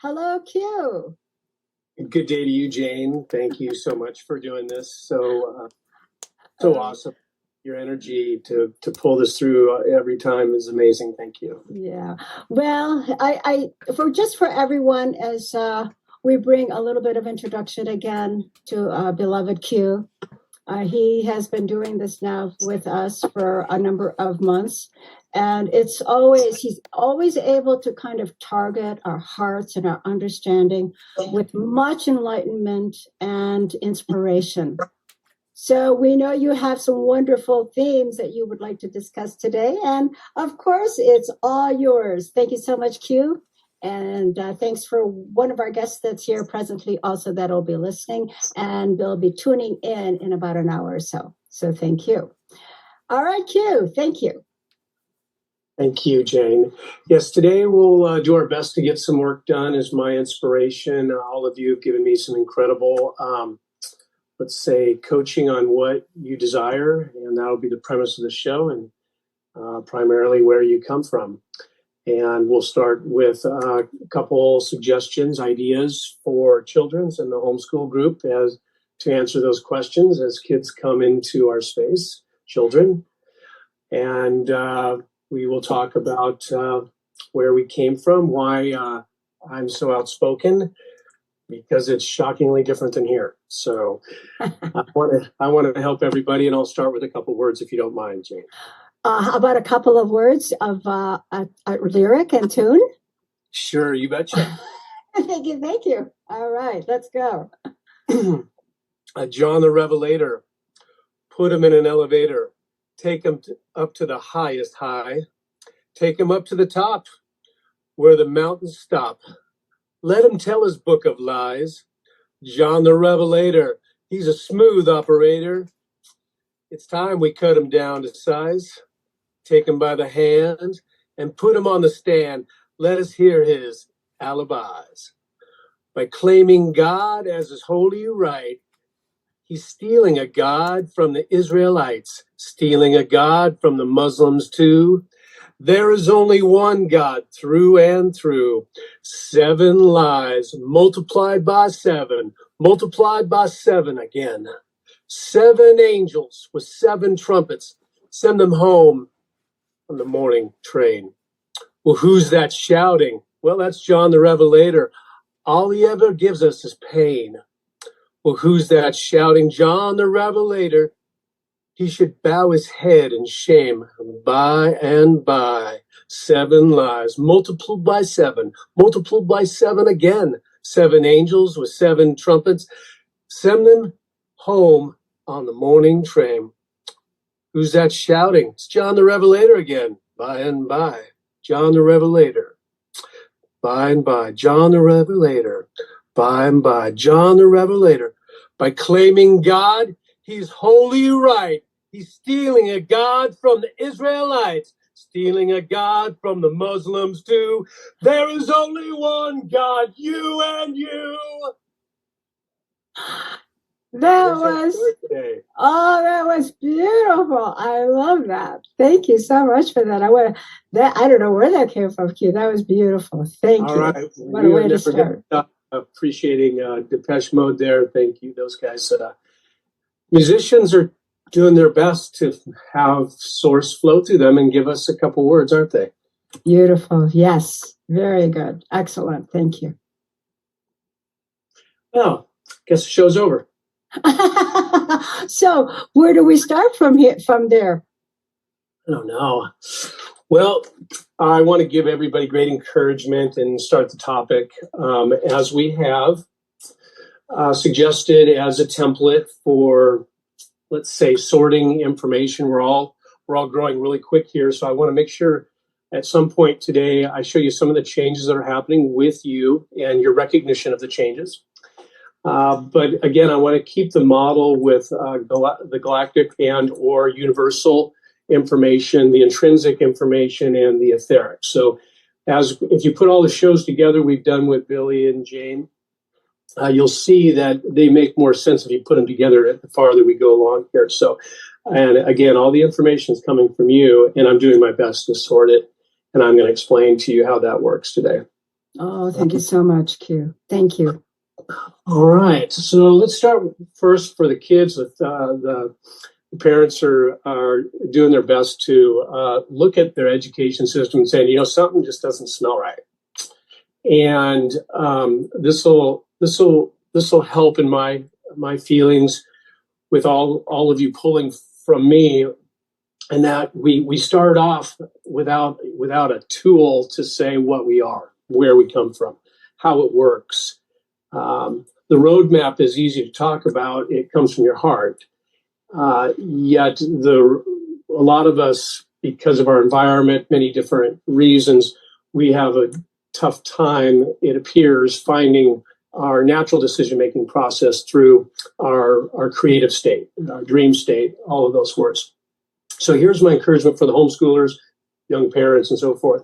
Hello, Q. Good day to you, Jane. Thank you so much for doing this. So awesome. Your energy to pull this through every time is amazing. Thank you. Yeah. Well, I for everyone, as we bring a little bit of introduction again to beloved Q. He has been doing this now with us for a number of months. And he's always able to kind of target our hearts and our understanding with much enlightenment and inspiration. So we know you have some wonderful themes that you would like to discuss today. And of course, it's all yours. Thank you so much, Q. And thanks for one of our guests that's here presently also that'll be listening. And they'll be tuning in about an hour or so. So thank you. All right, Q. Thank you. Thank you, Jane. Yes, today we'll do our best to get some work done as my inspiration. All of you have given me some incredible, let's say, coaching on what you desire, and that'll be the premise of the show and primarily where you come from. And we'll start with a couple suggestions, ideas for children's and the homeschool group as to answer those questions as kids come into our space, children. And we will talk about where we came from, why I'm so outspoken, because it's shockingly different than here. So I want to help everybody, and I'll start with a couple words if you don't mind, Jane. How about a couple of words of a lyric and tune? Sure, you betcha. Thank you. All right, let's go. John the Revelator, put him in an elevator, take him up to the highest high, take him up to the top where the mountains stop. Let him tell his book of lies. John the Revelator, he's a smooth operator. It's time we cut him down to size. Take him by the hand and put him on the stand. Let us hear his alibis. By claiming God as his holy right, he's stealing a God from the Israelites, stealing a God from the Muslims too. There is only one God through and through. 7 lies multiplied by 7 again. 7 angels with 7 trumpets. Send them home on the morning train. Well, who's that shouting? Well, that's John the Revelator. All he ever gives us is pain. Well, who's that shouting? John the Revelator. He should bow his head in shame by and by. 7 lies multiplied by 7 again. 7 angels with 7 trumpets. Send them home on the morning train. Who's that shouting? It's John the Revelator again. By and by. John the Revelator. By and by. John the Revelator. By and by. John the Revelator. By claiming God, he's wholly right. He's stealing a God from the Israelites, stealing a God from the Muslims too. There is only one God, you and you. That was beautiful. I love that. Thank you so much for that. I don't know where that came from, Q. That was beautiful. Thank you. All right. What a way to start. Appreciating Depeche Mode there. Thank you, those guys. Musicians are doing their best to have source flow through them and give us a couple words, aren't they? Beautiful. Yes. Very good. Excellent. Thank you. Well, guess the show's over. So where do we start from there? I don't know. Well, I want to give everybody great encouragement and start the topic as we have suggested as a template for, let's say, sorting information. We're all growing really quick here, so I want to make sure at some point today I show you some of the changes that are happening with you and your recognition of the changes. But again, I want to keep the model with the galactic and or universal information, the intrinsic information, and the etheric. So if you put all the shows together we've done with Billie and Jane, you'll see that they make more sense if you put them together the farther we go along here. So, and again, all the information is coming from you, and I'm doing my best to sort it, and I'm going to explain to you how that works today. Oh, thank you so much, Q. Thank you. All right. So let's start first for the kids. With the parents are doing their best to look at their education system and saying, something just doesn't smell right. And this will help in my feelings with all of you pulling from me, and that we start off without a tool to say what we are, where we come from, how it works. The roadmap is easy to talk about. It comes from your heart. Yet a lot of us, because of our environment, many different reasons, we have a tough time, it appears, finding our natural decision-making process through our creative state, our dream state, all of those words. So here's my encouragement for the homeschoolers, young parents, and so forth.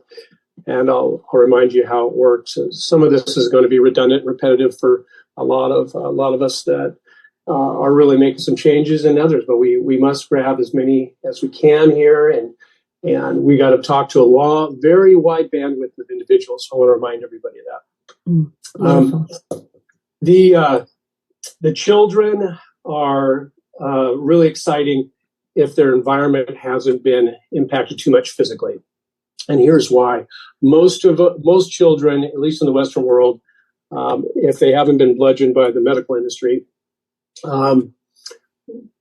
And I'll remind you how it works. Some of this is going to be redundant and repetitive for a lot of us that are really making some changes in others, but we must grab as many as we can here, and we got to talk to a very wide bandwidth of individuals. So I want to remind everybody of that. The children are really exciting if their environment hasn't been impacted too much physically. And here's why. Most children, at least in the Western world, if they haven't been bludgeoned by the medical industry,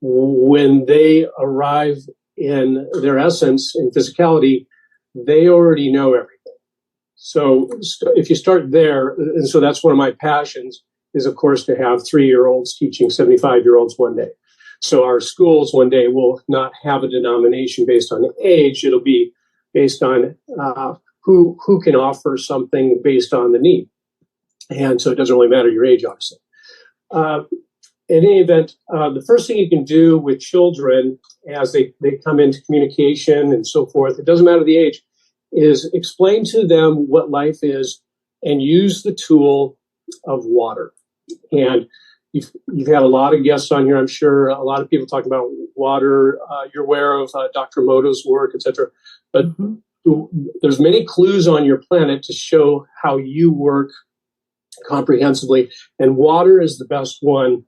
when they arrive in their essence, in physicality, they already know everything. So if you start there, and so that's one of my passions, is of course to have 3-year-olds teaching 75-year-olds one day. So our schools one day will not have a denomination based on age. It'll be based on who can offer something based on the need. And so it doesn't really matter your age, obviously. In any event, the first thing you can do with children as they come into communication and so forth, it doesn't matter the age, is explain to them what life is and use the tool of water. And you've had a lot of guests on here, I'm sure, a lot of people talking about water. You're aware of Dr. Moto's work, etc. But there's many clues on your planet to show how you work comprehensively, and water is the best one.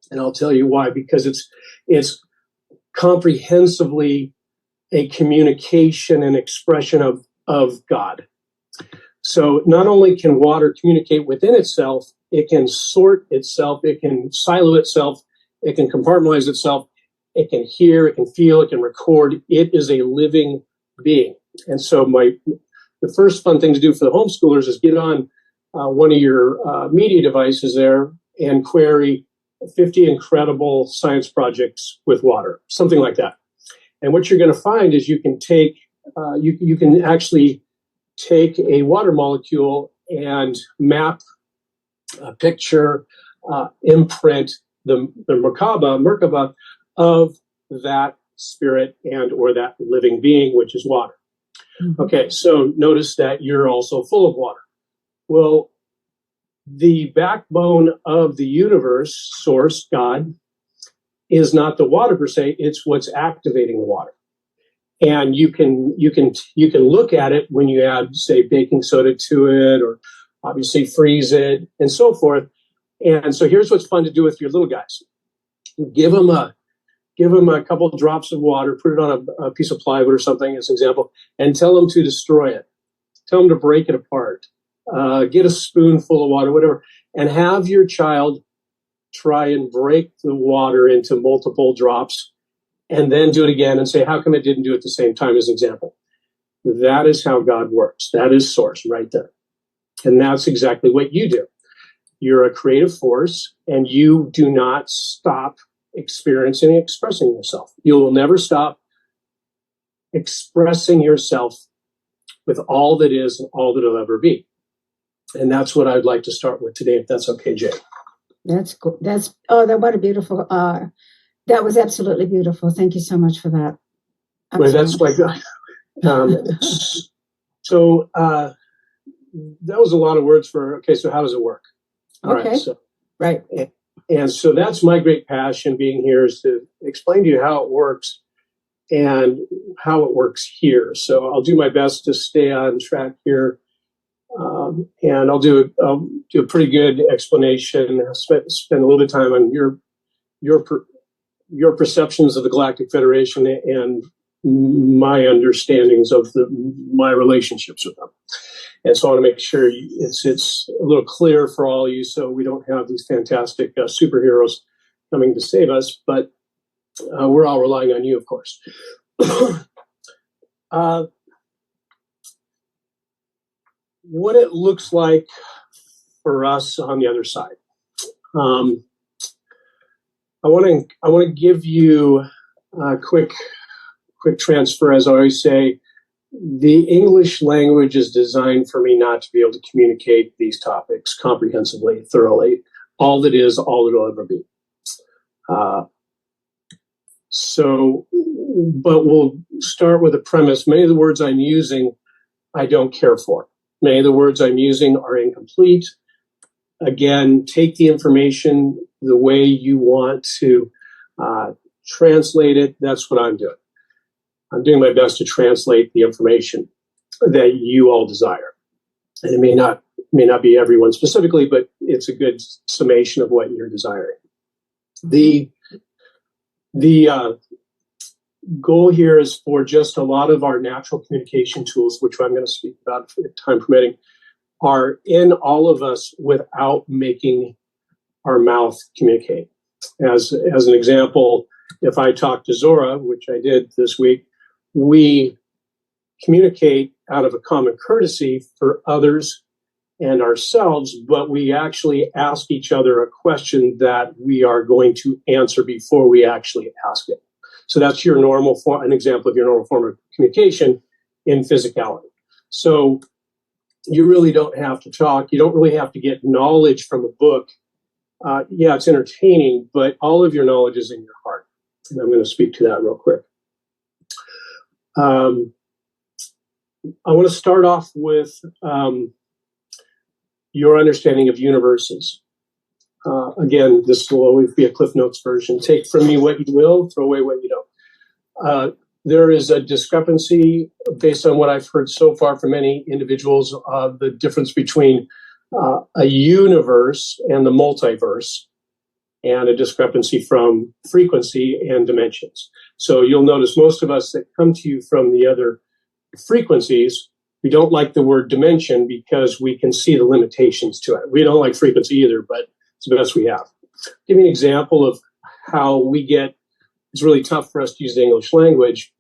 And I'll tell you why, because it's comprehensively a communication and expression of God. So not only can water communicate within itself, it can sort itself, it can silo itself, it can compartmentalize itself, it can hear, it can feel, it can record. It is a living being. And so the first fun thing to do for the homeschoolers is get on one of your media devices there and query 50 incredible science projects with water, something like that. And what you're going to find is you can take, you can actually take a water molecule and map a picture, imprint the Merkaba of that spirit and or that living being, which is water. Mm-hmm. Okay, so notice that you're also full of water. Well, the backbone of the universe, source, God, is not the water per se, it's what's activating the water. And you can look at it when you add, say, baking soda to it, or obviously freeze it, and so forth. And so here's what's fun to do with your little guys. Give them a couple of drops of water, put it on a piece of plywood or something as an example, and tell them to destroy it. Tell them to break it apart. Get a spoonful of water, whatever, and have your child try and break the water into multiple drops, and then do it again and say, how come it didn't do it at the same time, as an example? That is how God works. That is source right there. And that's exactly what you do. You're a creative force, and you do not stop experiencing and expressing yourself. You will never stop expressing yourself with all that is and all that it'll ever be. And that's what I'd like to start with today, if that's okay, Jay. That's cool. What a beautiful, that was absolutely beautiful. Thank you so much for that. Well, that's like, so that was a lot of words for, okay, so how does it work? All okay. Right. So, right. And so that's my great passion being here, is to explain to you how it works and how it works here. So I'll do my best to stay on track here. And I'll do a pretty good explanation. Spend a little bit of time on your perceptions of the Galactic Federation and my understandings of my relationships with them. And so I want to make sure it's a little clear for all of you, so we don't have these fantastic superheroes coming to save us, but we're all relying on you, of course. What it looks like for us on the other side. I want to give you a quick transfer. As I always say, the English language is designed for me not to be able to communicate these topics comprehensively, thoroughly. All that is, all it'll ever be. But we'll start with a premise. Many of the words I'm using, I don't care for. Many of the words I'm using are incomplete. Again, take the information the way you want to translate it. That's what I'm doing. I'm doing my best to translate the information that you all desire. And it may not be everyone specifically, but it's a good summation of what you're desiring. The goal here is for just a lot of our natural communication tools, which I'm going to speak about if time permitting, are in all of us without making our mouth communicate. As an example, if I talk to Zora, which I did this week, we communicate out of a common courtesy for others and ourselves, but we actually ask each other a question that we are going to answer before we actually ask it. So that's your normal form, an example of your normal form of communication in physicality. So you really don't have to talk. You don't really have to get knowledge from a book. Yeah, it's entertaining, but all of your knowledge is in your heart. And I'm going to speak to that real quick. I want to start off with your understanding of universes. Again, this will always be a Cliff Notes version. Take from me what you will, throw away what you don't. There is a discrepancy based on what I've heard so far from many individuals, the difference between a universe and the multiverse, and a discrepancy from frequency and dimensions. So you'll notice most of us that come to you from the other frequencies, we don't like the word dimension because we can see the limitations to it. We don't like frequency either, but it's the best we have. Give me an example of how it's really tough for us to use the English language.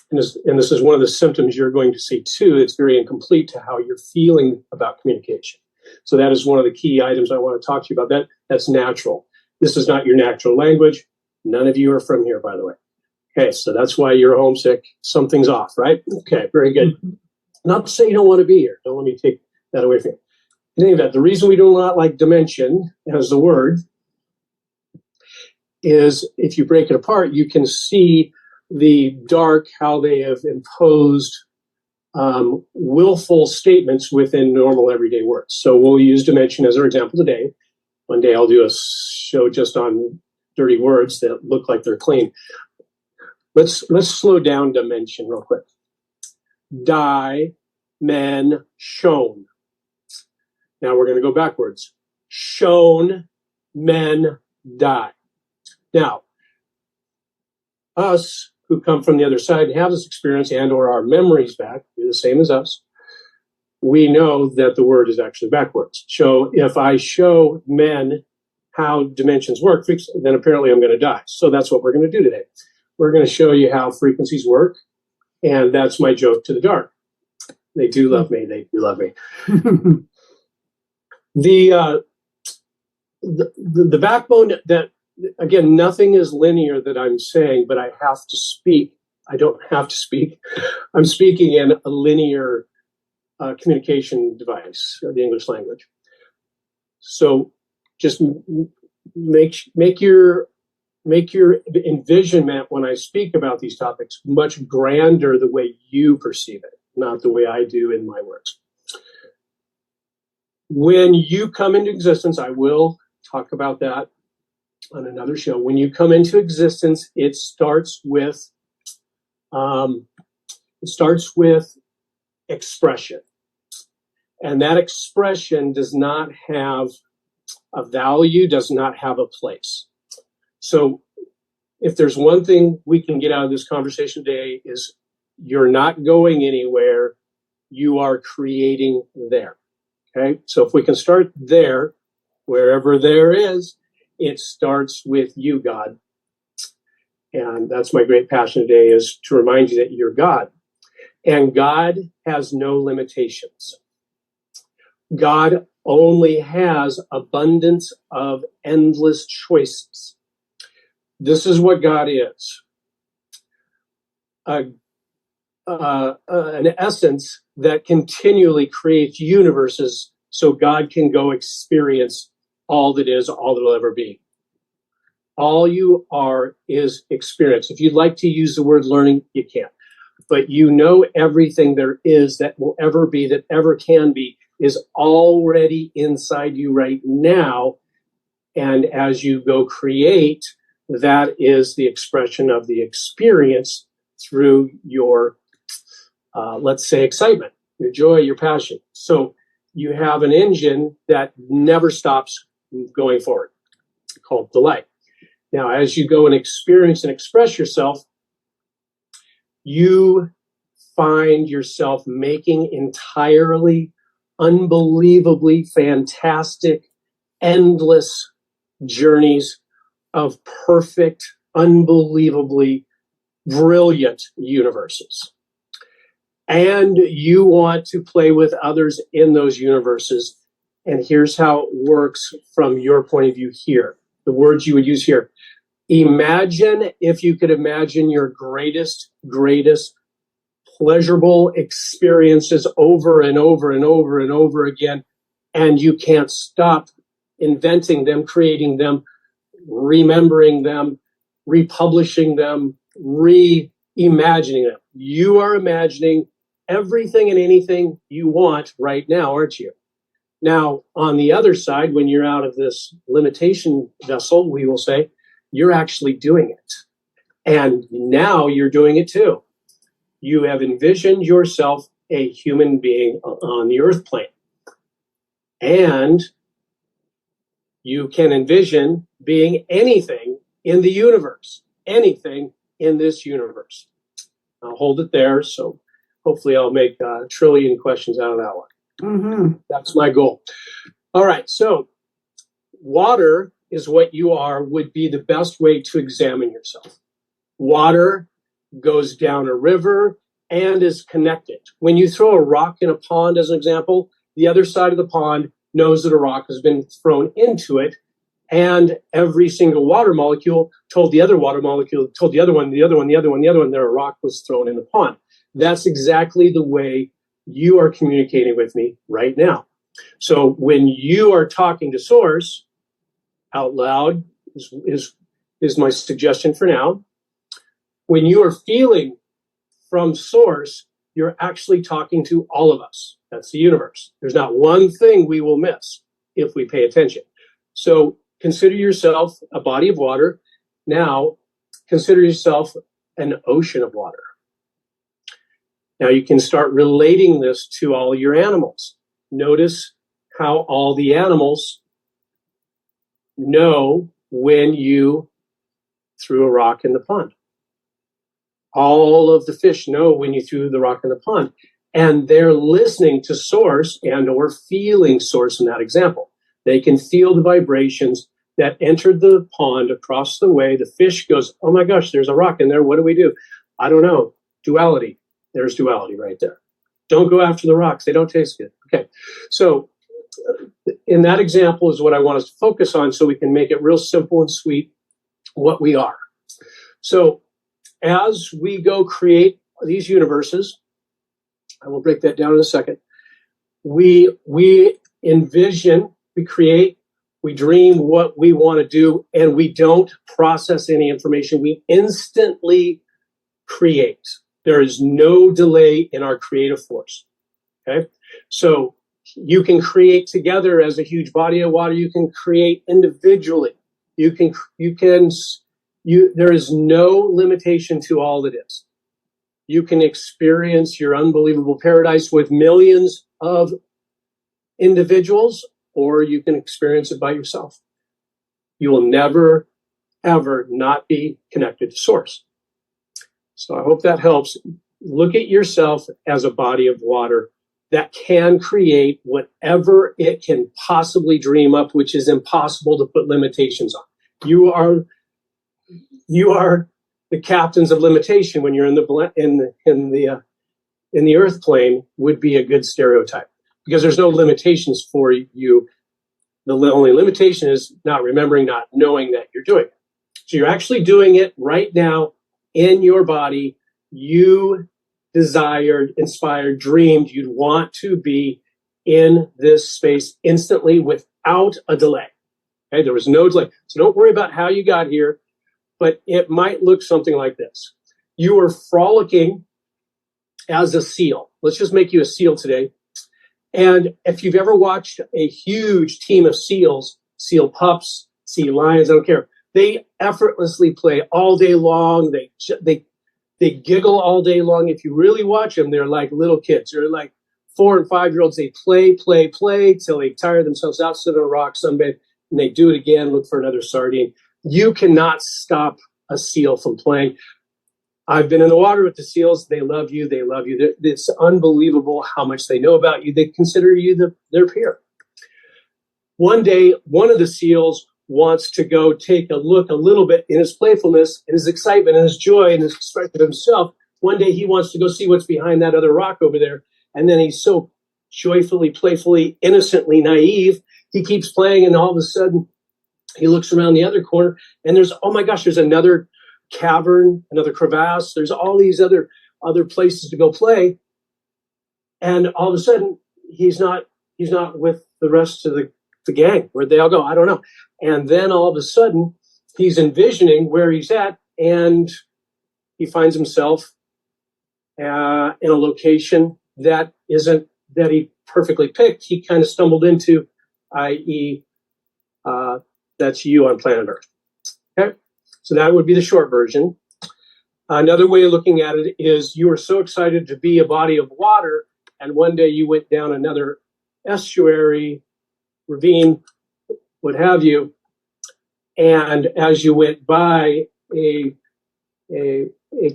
And this is one of the symptoms you're going to see too. It's very incomplete to how you're feeling about communication. So that is one of the key items I want to talk to you about. That's natural. This is not your natural language. None of you are from here, by the way. Okay, so that's why you're homesick. Something's off, right? Okay, very good. Mm-hmm. Not to say you don't want to be here. Don't let me take that away from you. In any event, the reason we do not like dimension as the word is if you break it apart, you can see the dark, how they have imposed willful statements within normal everyday words. So we'll use dimension as our example today. One day I'll do a show just on dirty words that look like they're clean. Let's slow down dimension real quick. Die, men, shown. Now we're going to go backwards. Shown, men, die. Now, us who come from the other side and have this experience and or our memories back, the same as us, we know that the word is actually backwards. So if I show men how dimensions work, then apparently I'm going to die. So that's what we're going to do today. We're going to show you how frequencies work, and that's my joke to the dark. They do love me. They do love me. The backbone that, again, nothing is linear that I'm saying, but I have to speak. I don't have to speak. I'm speaking in a linear communication device, the English language. So just make your envisionment when I speak about these topics much grander the way you perceive it, not the way I do in my words. When you come into existence, I will talk about that on another show. When you come into existence, it starts with expression. And that expression does not have a value, does not have a place. So if there's one thing we can get out of this conversation today is you're not going anywhere, you are creating there. Okay, so if we can start there, wherever there is, it starts with you, God. And that's my great passion today, is to remind you that you're God. And God has no limitations. God only has abundance of endless choices. This is what God is. An essence that continually creates universes so God can go experience all that is, all that will ever be. All you are is experience. If you'd like to use the word learning, you can. But you know everything there is that will ever be, that ever can be, is already inside you right now. And as you go create, that is the expression of the experience through your, let's say, excitement, your joy, your passion. So you have an engine that never stops going forward, called delight. Now, as you go and experience and express yourself, you find yourself making entirely, unbelievably fantastic, endless journeys of perfect, unbelievably brilliant universes. And you want to play with others in those universes. And here's how it works from your point of view here. The words you would use here. Imagine, if you could imagine your greatest pleasurable experiences over and over and over and over again, and you can't stop inventing them, creating them, remembering them, republishing them, reimagining them. You are imagining everything and anything you want right now, aren't you? Now, on the other side, when you're out of this limitation vessel, we will say, you're actually doing it. And now you're doing it too. You have envisioned yourself a human being on the earth plane. And you can envision being anything in the universe, anything in this universe. I'll hold it there. So hopefully I'll make a trillion questions out of that one. Mm-hmm. That's my goal. All right. So water is what you are would be the best way to examine yourself. Water goes down a river and is connected. When you throw a rock in a pond, as an example, the other side of the pond knows that a rock has been thrown into it, and every single water molecule told the other water molecule, told the other one, that a rock was thrown in the pond. That's exactly the way you are communicating with me right now. So when you are talking to Source out loud is my suggestion for now. When you are feeling from Source, you're actually talking to all of us. That's the universe. There's not one thing we will miss if we pay attention. So consider yourself a body of water. Now, consider yourself an ocean of water. Now you can start relating this to all your animals. Notice how all the animals know when you threw a rock in the pond. All of the fish know when you threw the rock in the pond. And they're listening to Source and or feeling Source in that example. They can feel the vibrations that entered the pond across the way. The fish goes, oh my gosh, there's a rock in there. What do we do? I don't know. Duality. There's duality right there. Don't go after the rocks. They don't taste good. Okay. So in that example is what I want us to focus on so we can make it real simple and sweet what we are. So as we go create these universes, I will break that down in a second. We envision, we create, we dream what we want to do, and we don't process any information. We instantly create. There is no delay in our creative force. Okay? So you can create together as a huge body of water. You can create individually. There is no limitation to all that is. You can experience your unbelievable paradise with millions of individuals, or you can experience it by yourself. You will never, ever not be connected to source. So I hope that helps. Look at yourself as a body of water that can create whatever it can possibly dream up, which is impossible to put limitations on. You are the captains of limitation when you're in the earth plane would be a good stereotype, because there's no limitations for you. The only limitation is not remembering, not knowing that you're doing it. So you're actually doing it right now in your body. You desired, inspired, dreamed you'd want to be in this space instantly without a delay. Okay, there was no delay. So don't worry about how you got here, but it might look something like this. You were frolicking as a seal. Let's just make you a seal today. And if you've ever watched a huge team of seals, seal pups, sea lions, I don't care, they effortlessly play all day long. They giggle all day long. If you really watch them, they're like little kids. They're like 4 and 5 year olds. They play till they tire themselves out, sit on a rock, sunbathe, and they do it again, look for another sardine. You cannot stop a seal from playing. I've been in the water with the seals. They love you. They love you. It's unbelievable how much they know about you. They consider you their peer. One day, one of the seals wants to go take a look a little bit in his playfulness, in his excitement, and his joy, and his expression of himself. One day he wants to go see what's behind that other rock over there. And then he's so joyfully, playfully, innocently naive. He keeps playing, and all of a sudden he looks around the other corner, and there's, oh my gosh, there's another cavern, another crevasse. There's all these other places to go play. And all of a sudden he's not with the rest of the gang. Where'd they all go? I don't know. And then all of a sudden he's envisioning where he's at, and he finds himself in a location that isn't that he perfectly picked. He kind of stumbled into, i.e., that's you on planet Earth. Okay, so that would be the short version. Another way of looking at it is you were so excited to be a body of water, and one day you went down another estuary, ravine, what have you, and as you went by, a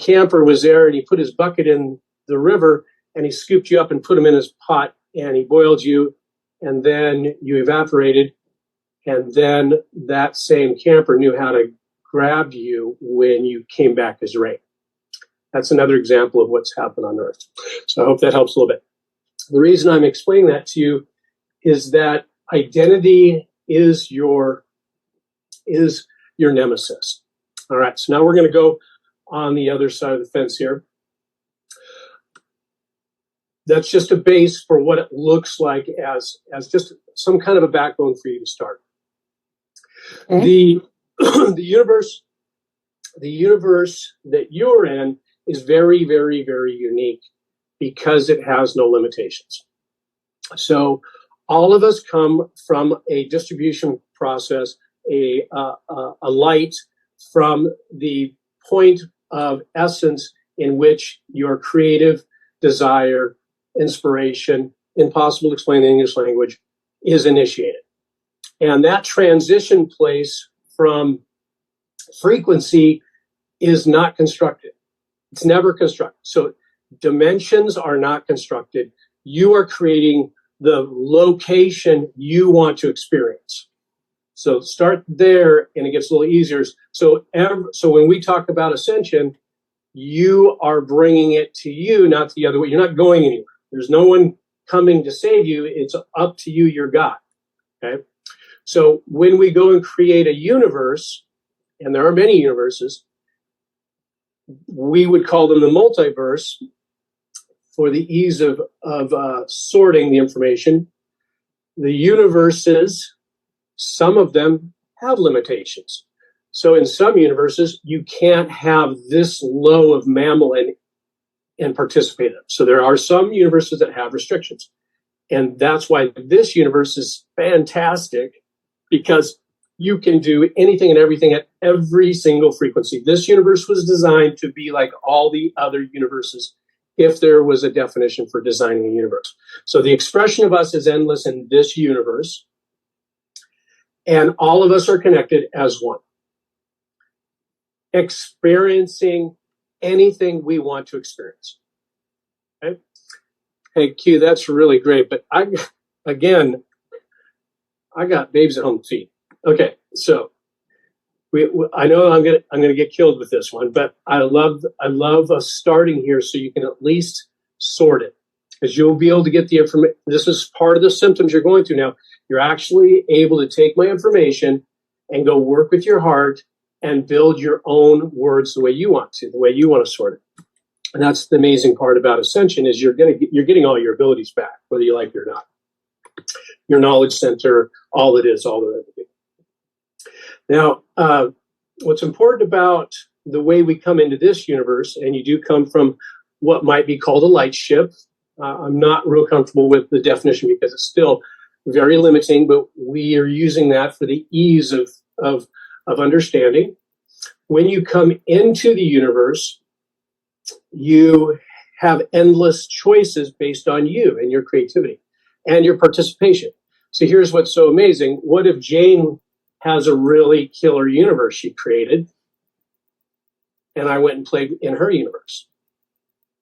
camper was there, and he put his bucket in the river, and he scooped you up and put him in his pot, and he boiled you, and then you evaporated, and then that same camper knew how to grab you when you came back as rain. That's another example of what's happened on Earth. So I hope that helps a little bit. The reason I'm explaining that to you is that identity is your nemesis. All right, so now we're going to go on the other side of the fence here. That's just a base for what it looks like as just some kind of a backbone for you to start. Okay. The universe that you're in is very, very, very unique because it has no limitations. So all of us come from a distribution process, a light from the point of essence in which your creative desire, inspiration, impossible to explain in English language, is initiated. And that transition place from frequency is not constructed. It's never constructed. So dimensions are not constructed. You are creating the location you want to experience. So start there, and it gets a little easier. So when we talk about ascension, you are bringing it to you, not the other way. You're not going anywhere. There's no one coming to save you. It's up to you, your God. Okay. So when we go and create a universe, and there are many universes, we would call them the multiverse for the ease of sorting the information. The universes, some of them have limitations. So in some universes, you can't have this low of mammal and participate in. So there are some universes that have restrictions. And that's why this universe is fantastic, because you can do anything and everything at every single frequency. This universe was designed to be like all the other universes if there was a definition for designing a universe. So the expression of us is endless in this universe, and all of us are connected as one, experiencing anything we want to experience. Okay? Hey, Q, that's really great, but I got babes at home to feed. Okay, so I know I'm gonna get killed with this one, but I love us starting here so you can at least sort it, because you'll be able to get the information. This is part of the symptoms you're going through now. You're actually able to take my information and go work with your heart and build your own words the way you want to sort it. And that's the amazing part about Ascension is you're getting all your abilities back, whether you like it or not. Your knowledge center, all it is, all there ever be. Now, what's important about the way we come into this universe, and you do come from what might be called a light ship. I'm not real comfortable with the definition because it's still very limiting, but we are using that for the ease of understanding. When you come into the universe, you have endless choices based on you and your creativity and your participation. So here's what's so amazing. What if Jane has a really killer universe she created, and I went and played in her universe?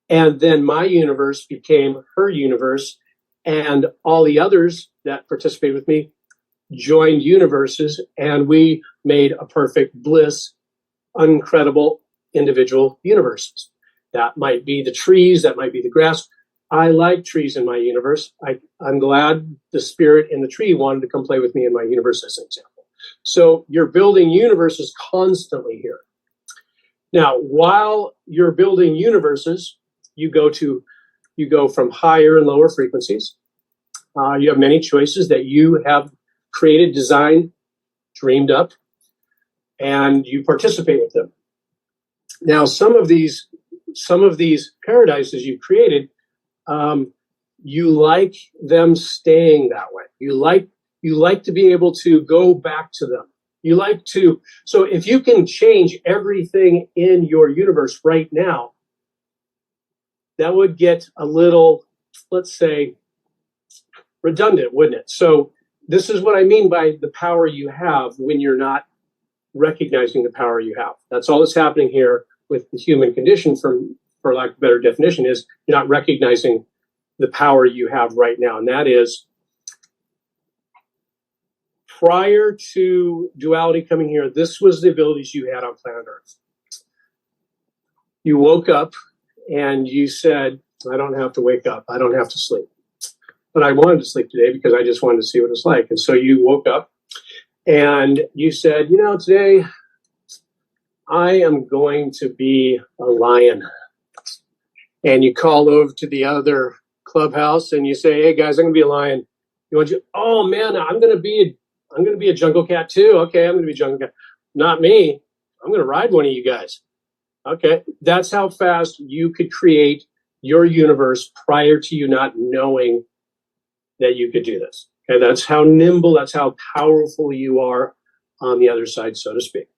And then my universe became her universe, and all the others that participated with me joined universes, and we made a perfect bliss, incredible individual universes. That might be the trees, that might be the grass. I like trees in my universe. I'm glad the spirit in the tree wanted to come play with me in my universe as an example. So you're building universes constantly here. Now, while you're building universes, you go from higher and lower frequencies. You have many choices that you have created, designed, dreamed up, and you participate with them. Now, some of these paradises you've created, you like them staying that way. You like to be able to go back to them. So if you can change everything in your universe right now, that would get a little, let's say, redundant, wouldn't it? So this is what I mean by the power you have when you're not recognizing the power you have. That's all that's happening here with the human condition, for lack of a better definition, is you're not recognizing the power you have right now. And that is, prior to duality coming here, this was the abilities you had on planet Earth. You woke up and you said, I don't have to wake up. I don't have to sleep. But I wanted to sleep today because I just wanted to see what it's like. And so you woke up and you said, today I am going to be a lion. And you call over to the other clubhouse and you say, hey guys, I'm going to be a lion. Oh man, I'm going to be a jungle cat too. Okay, I'm going to be a jungle cat. Not me. I'm going to ride one of you guys. Okay, that's how fast you could create your universe prior to you not knowing that you could do this. Okay, that's how nimble, that's how powerful you are on the other side, so to speak,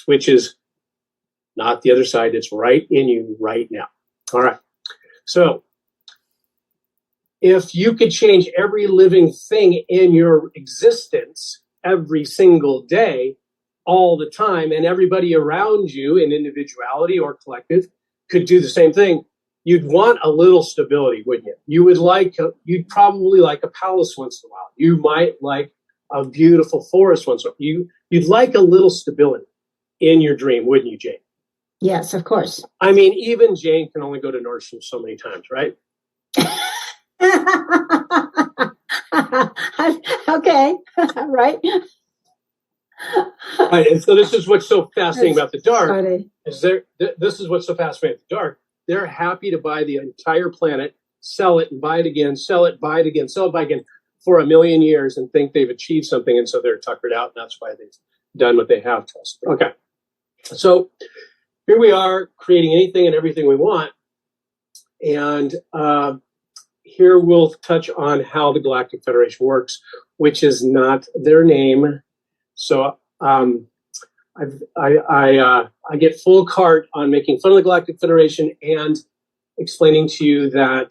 which is not the other side. It's right in you right now. All right. So if you could change every living thing in your existence every single day, all the time, and everybody around you in individuality or collective could do the same thing, you'd want a little stability, wouldn't you? You'd probably like a palace once in a while. You might like a beautiful forest once in a while. You'd like a little stability in your dream, wouldn't you, Jane? Yes, of course. I mean, even Jane can only go to Nordstrom so many times, right? Okay, right. Right, and so this is what's so fascinating about the dark. Funny. This is what's so fascinating about the dark. They're happy to buy the entire planet, sell it and buy it again, sell it, buy it again, sell it, buy it again for 1,000,000 years and think they've achieved something, and so they're tuckered out, and that's why they've done what they have to us. Okay, so here we are creating anything and everything we want, and here we'll touch on how the Galactic Federation works, which is not their name. So I get full cart on making fun of the Galactic Federation and explaining to you that,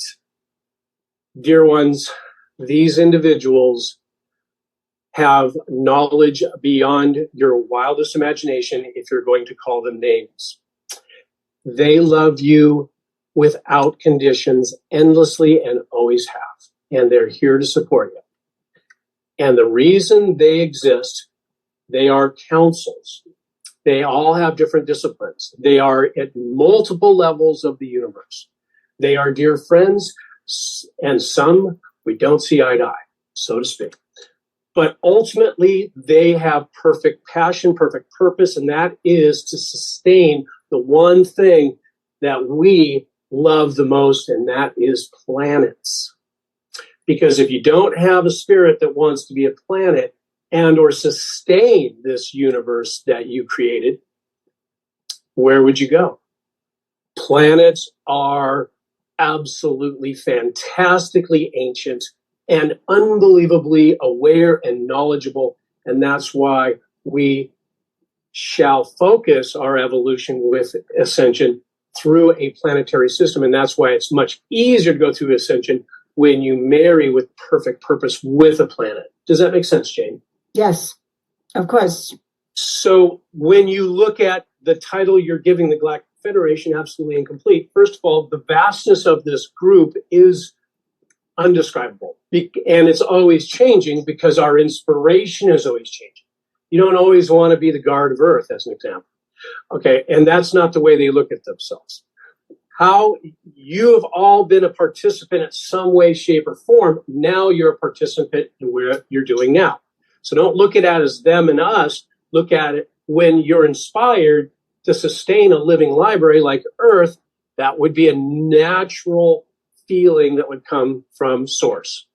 dear ones, these individuals have knowledge beyond your wildest imagination if you're going to call them names. They love you without conditions endlessly and always have. And they're here to support you. And the reason they exist, they are councils. They all have different disciplines. They are at multiple levels of the universe. They are dear friends, and some we don't see eye to eye, so to speak. But ultimately, they have perfect passion, perfect purpose, and that is to sustain the one thing that we love the most, and that is planets. Because if you don't have a spirit that wants to be a planet and or sustain this universe that you created, where would you go? Planets are absolutely fantastically ancient and unbelievably aware and knowledgeable. And that's why we shall focus our evolution with ascension through a planetary system. And that's why it's much easier to go through ascension when you marry with perfect purpose with a planet. Does that make sense, Jane? Yes, of course. So when you look at the title you're giving the Galactic Federation, absolutely incomplete. First of all, the vastness of this group is undescribable. And it's always changing because our inspiration is always changing. You don't always want to be the guard of Earth, as an example. Okay, and that's not the way they look at themselves. How you have all been a participant in some way, shape, or form. Now you're a participant in what you're doing now. So don't look at it as them and us. Look at it when you're inspired to sustain a living library like Earth. That would be a natural feeling that would come from Source,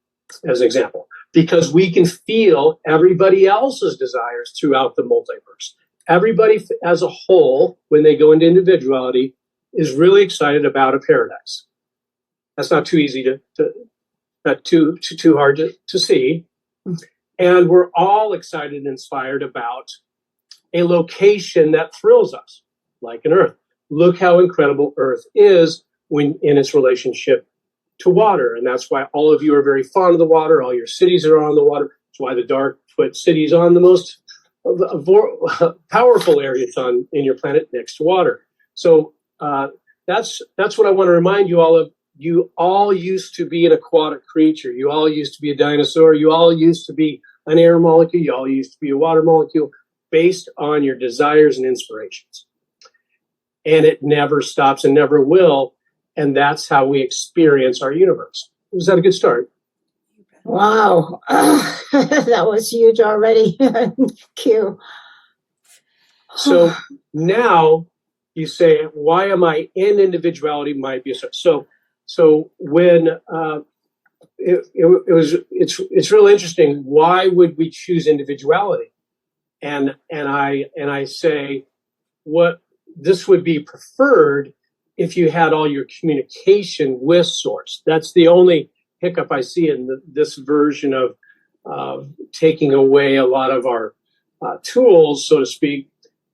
as an example, because we can feel everybody else's desires throughout the multiverse. Everybody as a whole, when they go into individuality, is really excited about a paradise. That's not too easy not too hard to see. And we're all excited and inspired about a location that thrills us, like an Earth. Look how incredible Earth is when in its relationship to water. And that's why all of you are very fond of the water. All your cities are on the water. That's why the dark put cities on the most powerful areas in your planet next to water. So that's what I want to remind you all of. You all used to be an aquatic creature. You all used to be a dinosaur. You all used to be an air molecule. You all used to be a water molecule based on your desires and inspirations. And it never stops and never will. And that's how we experience our universe. Was that a good start? Wow. That was huge already. Q. So now you say, why am I in individuality? Might be so when it's really interesting. Why would we choose individuality? And I say, what this would be preferred if you had all your communication with Source. That's the only hiccup I see in this version of taking away a lot of our tools, so to speak,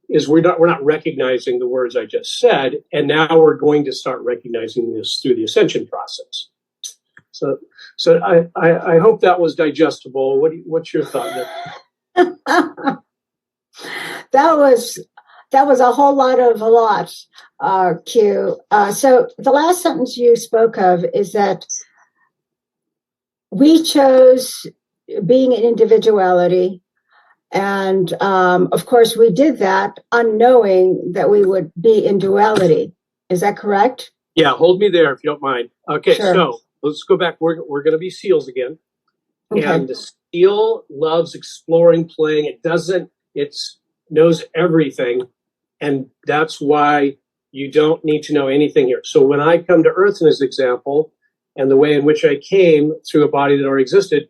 is we're not recognizing the words I just said, and now we're going to start recognizing this through the ascension process. So I hope that was digestible. What's your thought, Nick? That was a whole lot, Q. So the last sentence you spoke of is that we chose being an individuality. And of course, we did that unknowing that we would be in duality. Is that correct? Yeah, hold me there if you don't mind. Okay, sure. So let's go back. We're going to be seals again. Okay. And the seal loves exploring, playing. It knows everything. And that's why you don't need to know anything here. So when I come to Earth, in this example, and the way in which I came through a body that already existed,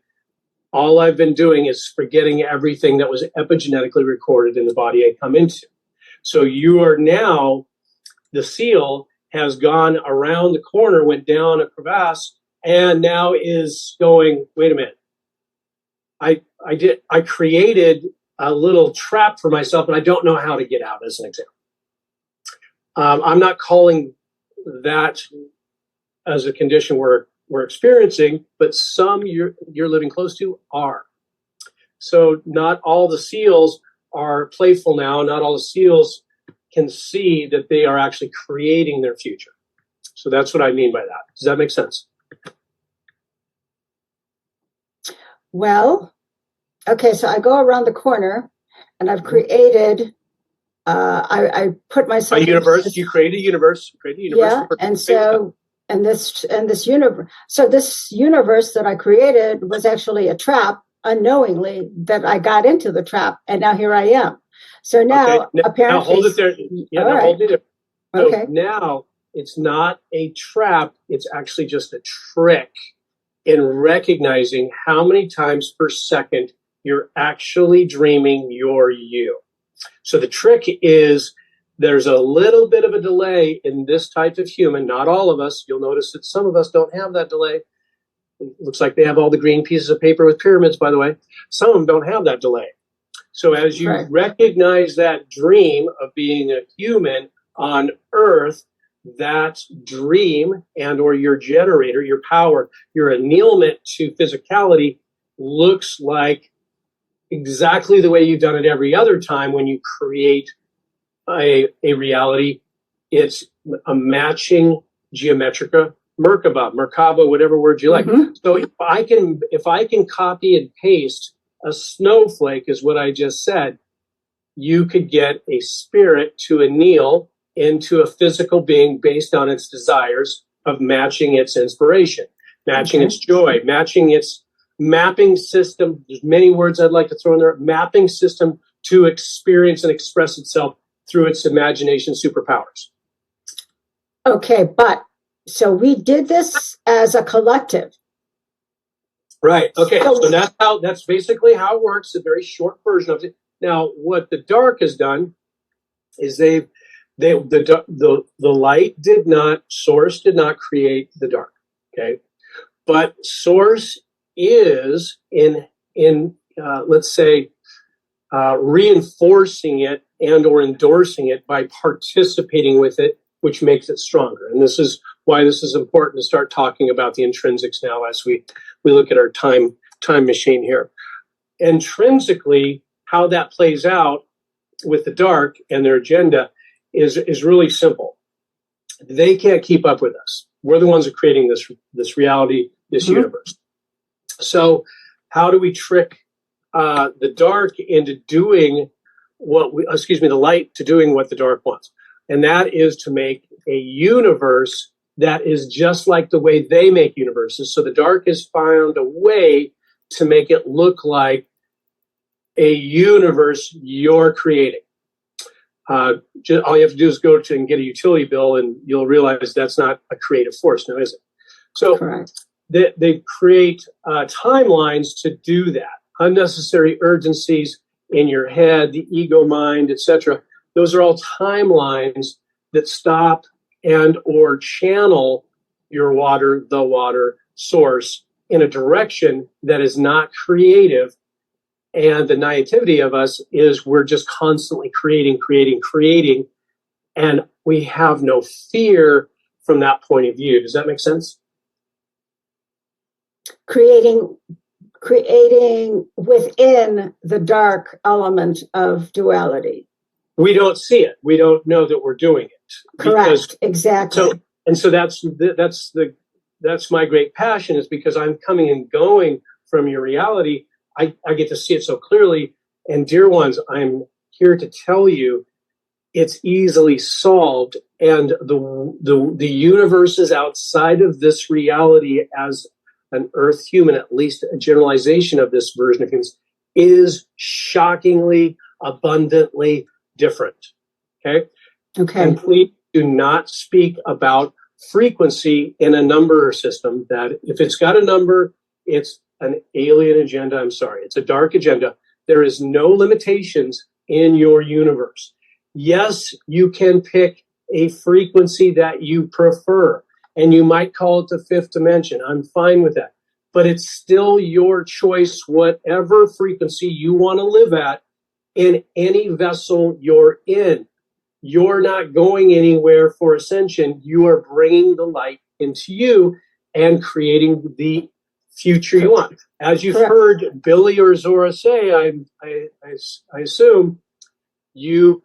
all I've been doing is forgetting everything that was epigenetically recorded in the body I come into. So you are now, the seal has gone around the corner, went down a crevasse, and now is going, wait a minute. I created a little trap for myself, and I don't know how to get out, as an example. I'm not calling that as a condition we're experiencing, but some you're living close to are. So not all the seals are playful now. Not all the seals can see that they are actually creating their future. So that's what I mean by that. Does that make sense? Well, okay, so I go around the corner and I've created, I put myself a universe. You create a universe. Yeah, and so this universe, so this universe that I created was actually a trap unknowingly that I got into the trap, and now here I am. So now, okay. apparently, now hold it there. Yeah, now hold it there. So okay. Now it's not a trap. It's actually just a trick in recognizing how many times per second you're actually dreaming you're you. So the trick is there's a little bit of a delay in this type of human. Not all of us. You'll notice that some of us don't have that delay. It looks like they have all the green pieces of paper with pyramids, by the way. Some of them don't have that delay. So as you recognize that dream of being a human on Earth, that dream and or your generator, your power, your annealment to physicality looks like exactly the way you've done it every other time when you create a reality. It's a matching geometrica Merkaba, whatever word you like. Mm-hmm. So if I can copy and paste a snowflake is what I just said, you could get a spirit to anneal into a physical being based on its desires of matching its inspiration, matching its joy, matching its mapping system. There's many words I'd like to throw in there. Mapping system to experience and express itself through its imagination superpowers. Okay, but so we did this as a collective. Right. Okay. So that's basically how it works. A very short version of it. Now, what the dark has done is the light source did not create the dark. Okay, but source is in let's say reinforcing it and or endorsing it by participating with it, which makes it stronger. And this is why this is important to start talking about the intrinsics now as we look at our time machine here. Intrinsically, how that plays out with the dark and their agenda is really simple. They can't keep up with us. We're the ones who are creating this reality, this universe. So how do we trick the dark into doing the light to doing what the dark wants? And that is to make a universe that is just like the way they make universes. So the dark has found a way to make it look like a universe you're creating. All you have to do is go to and get a utility bill, and you'll realize that's not a creative force, now is it? So they create timelines to do that. Unnecessary urgencies in your head, the ego mind, etc. Those are all timelines that stop and or channel your the water source in a direction that is not creative. And the naivety of us is we're just constantly creating, and we have no fear from that point of view. Does that make sense? Creating within the dark element of duality. We don't see it. We don't know that we're doing it. Correct. Exactly. So that's my great passion, is because I'm coming and going from your reality. I get to see it so clearly. And dear ones, I'm here to tell you it's easily solved. And the universe is outside of this reality as an Earth human, at least a generalization of this version of humans, is shockingly, abundantly different. Okay? And please do not speak about frequency in a number system. That if it's got a number, it's an alien agenda. I'm sorry, it's a dark agenda. There is no limitations in your universe. Yes, you can pick a frequency that you prefer, and you might call it the fifth dimension. I'm fine with that. But it's still your choice, whatever frequency you want to live at in any vessel you're in. You're not going anywhere for ascension. You are bringing the light into you and creating the future you want. As you've Correct. heard Billy or Zora say, I assume you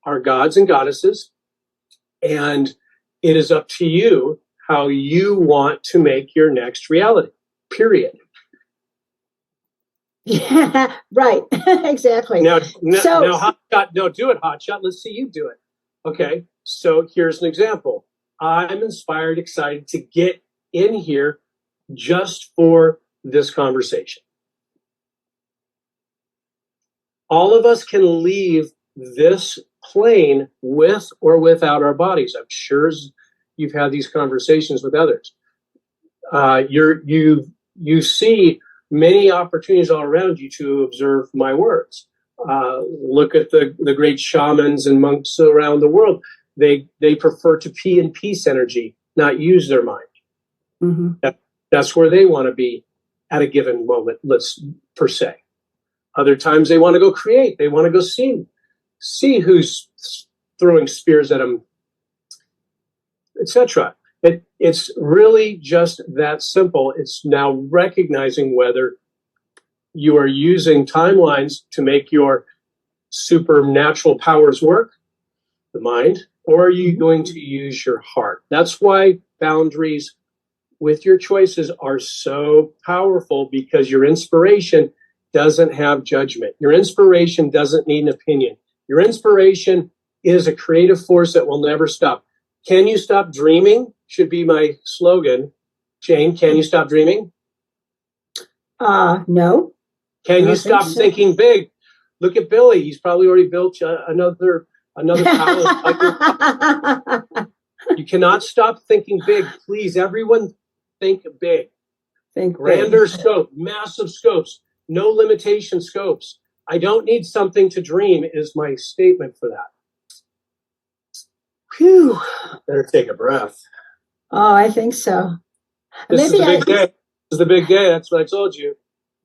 are gods and goddesses, and it is up to you how you want to make your next reality, period. Yeah, right. Exactly. Now, Hotshot, no, do it, Hotshot. Let's see you do it. Okay, so here's an example. I'm inspired, excited to get in here just for this conversation. All of us can leave this plane with or without our bodies. I'm sure you've had these conversations with others. You see many opportunities all around you to observe my words. Look at the great shamans and monks around the world. They prefer to pee in peace energy, not use their mind. Mm-hmm. That's where they want to be at a given moment, per se. Other times they want to go create. They want to go see who's throwing spears at them, etc. It's really just that simple. It's now recognizing whether you are using timelines to make your supernatural powers work, the mind, or are you going to use your heart? That's why boundaries with your choices are so powerful, because your inspiration doesn't have judgment. Your inspiration doesn't need an opinion. Your inspiration is a creative force that will never stop. Can you stop dreaming? Should be my slogan. Jane, can you stop dreaming? No. Can you stop thinking big? Look at Billy. He's probably already built another palace. You cannot stop thinking big. Please, everyone, think big. Think grander big. Scope, massive scopes, no limitation scopes. I don't need something to dream is my statement for that. Whew. Better take a breath. Oh, I think so. This is the big day. This is the big day. That's what I told you.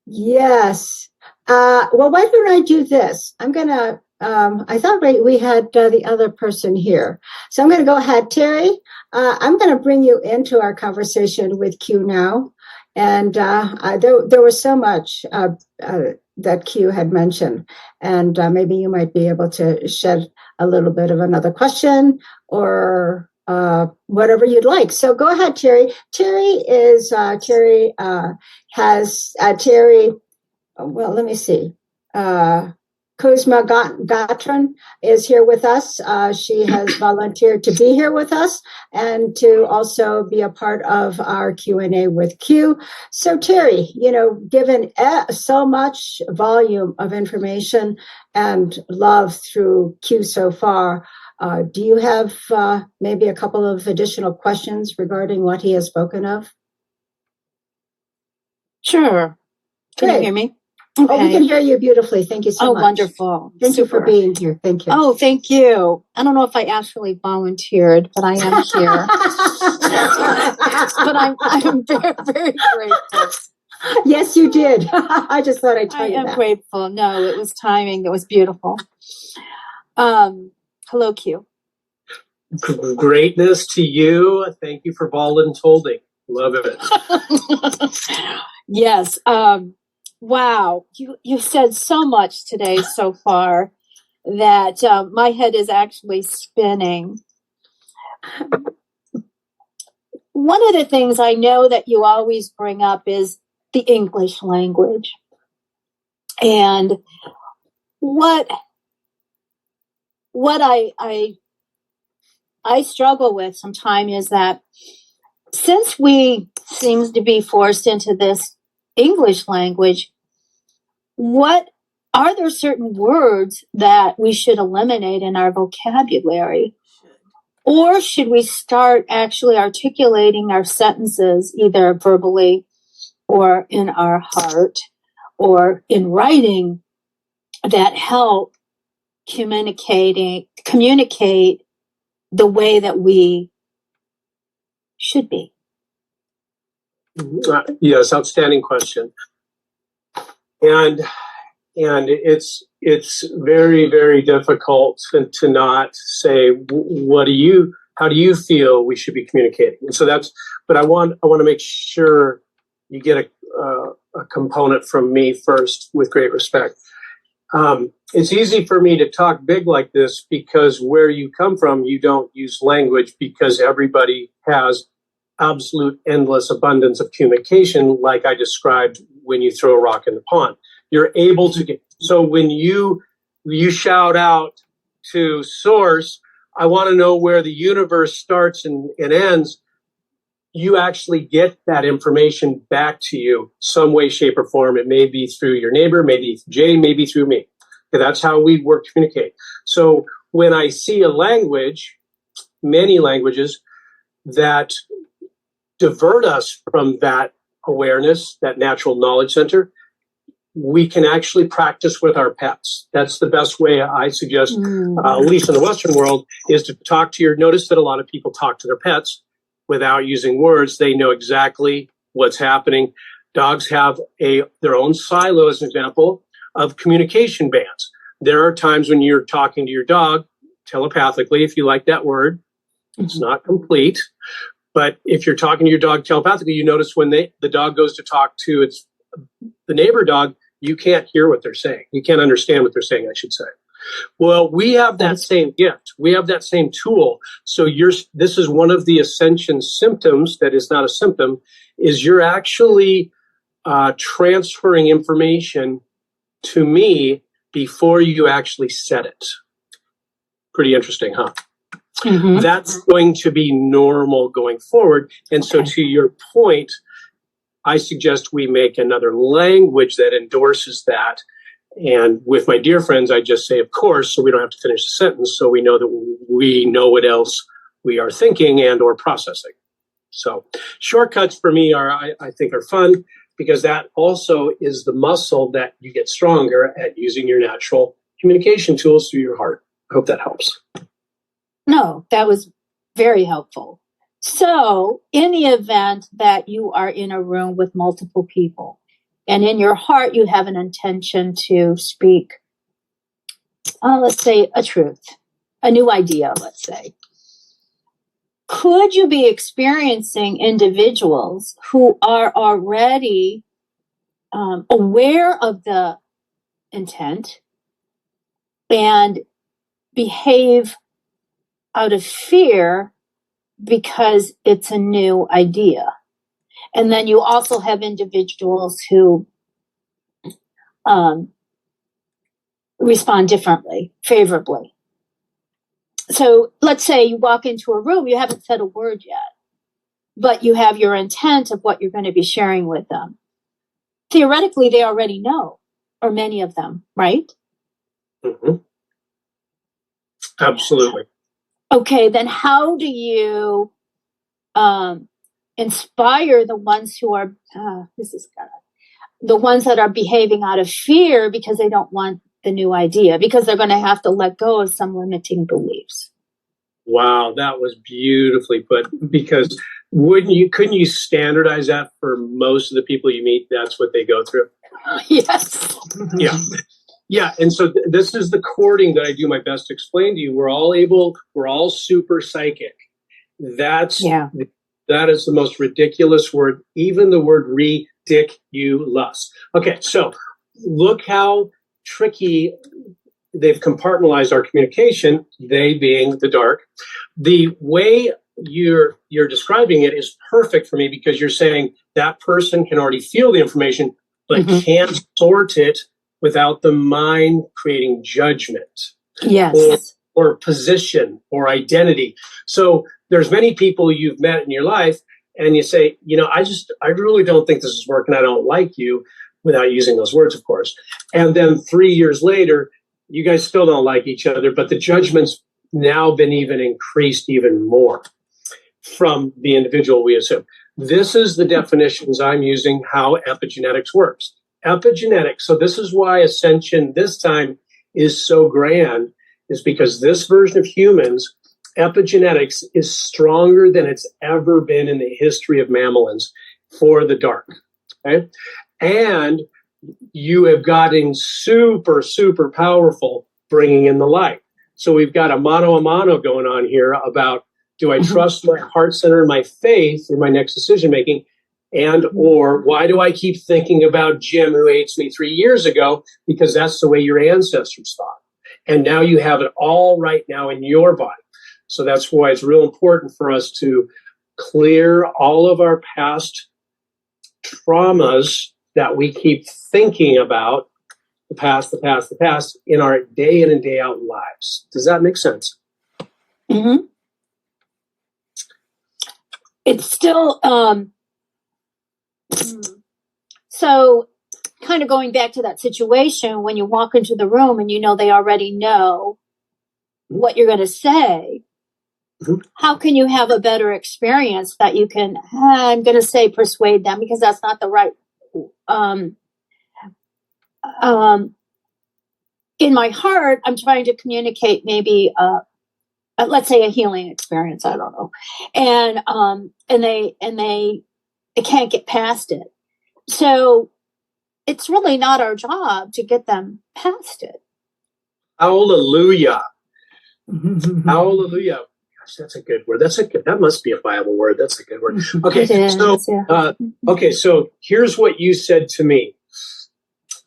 Yes. Well, why don't I do this? I'm going to, I thought we had the other person here. So I'm going to go ahead. Terry, I'm going to bring you into our conversation with Q now. And there was so much that Q had mentioned. And maybe you might be able to shed a little bit of another question or whatever you'd like. So go ahead, Terry. Terry, well, let me see. Kuzma Gatran is here with us. She has volunteered to be here with us and to also be a part of our Q&A with Q. So Terry, given so much volume of information and love through Q so far, do you have maybe a couple of additional questions regarding what he has spoken of? Sure. Can you hear me? Okay. Oh, we can hear you beautifully. Thank you so much. Oh, wonderful. Thank you for being here. Thank you. Oh, thank you. I don't know if I actually volunteered, but I am here. But I'm very, very grateful. Yes, you did. I just thought I'd tell you that. I am grateful. No, it was timing. That was beautiful. Hello, Q. Greatness to you. Thank you for voluntolding. Love it. Yes. Wow. You said so much today so far that my head is actually spinning. One of the things I know that you always bring up is the English language. And what I struggle with sometimes is that since we seems to be forced into this English language, what are there certain words that we should eliminate in our vocabulary? Or should we start actually articulating our sentences either verbally or in our heart or in writing that help communicate the way that we should be? Yes, outstanding question. And it's very, very difficult to not say, what do you How do you feel we should be communicating? And so but I want to make sure you get a component from me first with great respect. It's easy for me to talk big like this because where you come from, you don't use language because everybody has absolute endless abundance of communication, like I described when you throw a rock in the pond. You're able to get, so when you shout out to source, I want to know where the universe starts and ends, you actually get that information back to you some way, shape, or form. It may be through your neighbor, maybe Jay, maybe through me. Okay, that's how we work to communicate. So when I see a language, many languages that divert us from that awareness, that natural knowledge center, we can actually practice with our pets. That's the best way I suggest, at least in the Western world, is to talk to notice that a lot of people talk to their pets without using words. They know exactly what's happening. Dogs have their own silo, as an example, of communication bands. There are times when you're talking to your dog telepathically, if you like that word. It's not complete. But if you're talking to your dog telepathically, you notice when the dog goes to talk to the neighbor dog, you can't hear what they're saying. You can't understand what they're saying, I should say. Well, we have that same gift. We have that same tool. So this is one of the ascension symptoms that is not a symptom, is you're actually transferring information to me before you actually said it. Pretty interesting, huh? Mm-hmm. That's going to be normal going forward. And so to your point, I suggest we make another language that endorses that. And with my dear friends, I just say, of course, so we don't have to finish the sentence, so we know that we know what else we are thinking and or processing. So shortcuts for me I think are fun, because that also is the muscle that you get stronger at using your natural communication tools through your heart. I hope that helps. No, that was very helpful. So in the event that you are in a room with multiple people, and in your heart you have an intention to speak, let's say, a truth, a new idea, let's say, could you be experiencing individuals who are already aware of the intent and behave out of fear because it's a new idea? And then you also have individuals who respond differently, favorably. So let's say you walk into a room, you haven't said a word yet, but you have your intent of what you're going to be sharing with them. Theoretically, they already know, or many of them, right? Mm-hmm. Absolutely. Okay, then how do you inspire the ones who are, the ones that are behaving out of fear because they don't want the new idea, because they're going to have to let go of some limiting beliefs? Wow, that was beautifully put. Because couldn't you standardize that for most of the people you meet? That's what they go through. Yes. Yeah. And so this is the courting that I do my best to explain to you. We're all super psychic. That is the most ridiculous word, even the word ridiculous. Okay, so look how tricky they've compartmentalized our communication, they being the dark. The way you're describing it is perfect for me, because you're saying that person can already feel the information, but can't sort it without the mind creating judgment. Yes. Or position or identity. So there's many people you've met in your life and you say, I really don't think this is working. I don't like you, without using those words, of course. And then 3 years later, you guys still don't like each other, but the judgment's now been even increased even more from the individual, we assume. This is the definitions I'm using how epigenetics works. Epigenetics, so this is why ascension this time is so grand, is because this version of humans, epigenetics, is stronger than it's ever been in the history of mammalians for the dark. Okay? And you have gotten super, super powerful bringing in the light. So we've got a mano a mano going on here about Do I trust my heart center and my faith in my next decision making? And or why do I keep thinking about Jim who hates me 3 years ago? Because that's the way your ancestors thought. And now you have it all right now in your body. So that's why it's real important for us to clear all of our past traumas that we keep thinking about, the past in our day in and day out lives. Does that make sense? Mm-hmm. It's still, so kind of going back to that situation when you walk into the room and you know they already know what you're going to say. Mm-hmm. How can you have a better experience that you can, I'm going to say persuade them, because that's not the right, in my heart, I'm trying to communicate maybe, let's say a healing experience. I don't know. And they can't get past it. So it's really not our job to get them past it. Hallelujah. Hallelujah. Gosh, that's a good word. That must be a Bible word. That's a good word. Okay. So here's what you said to me.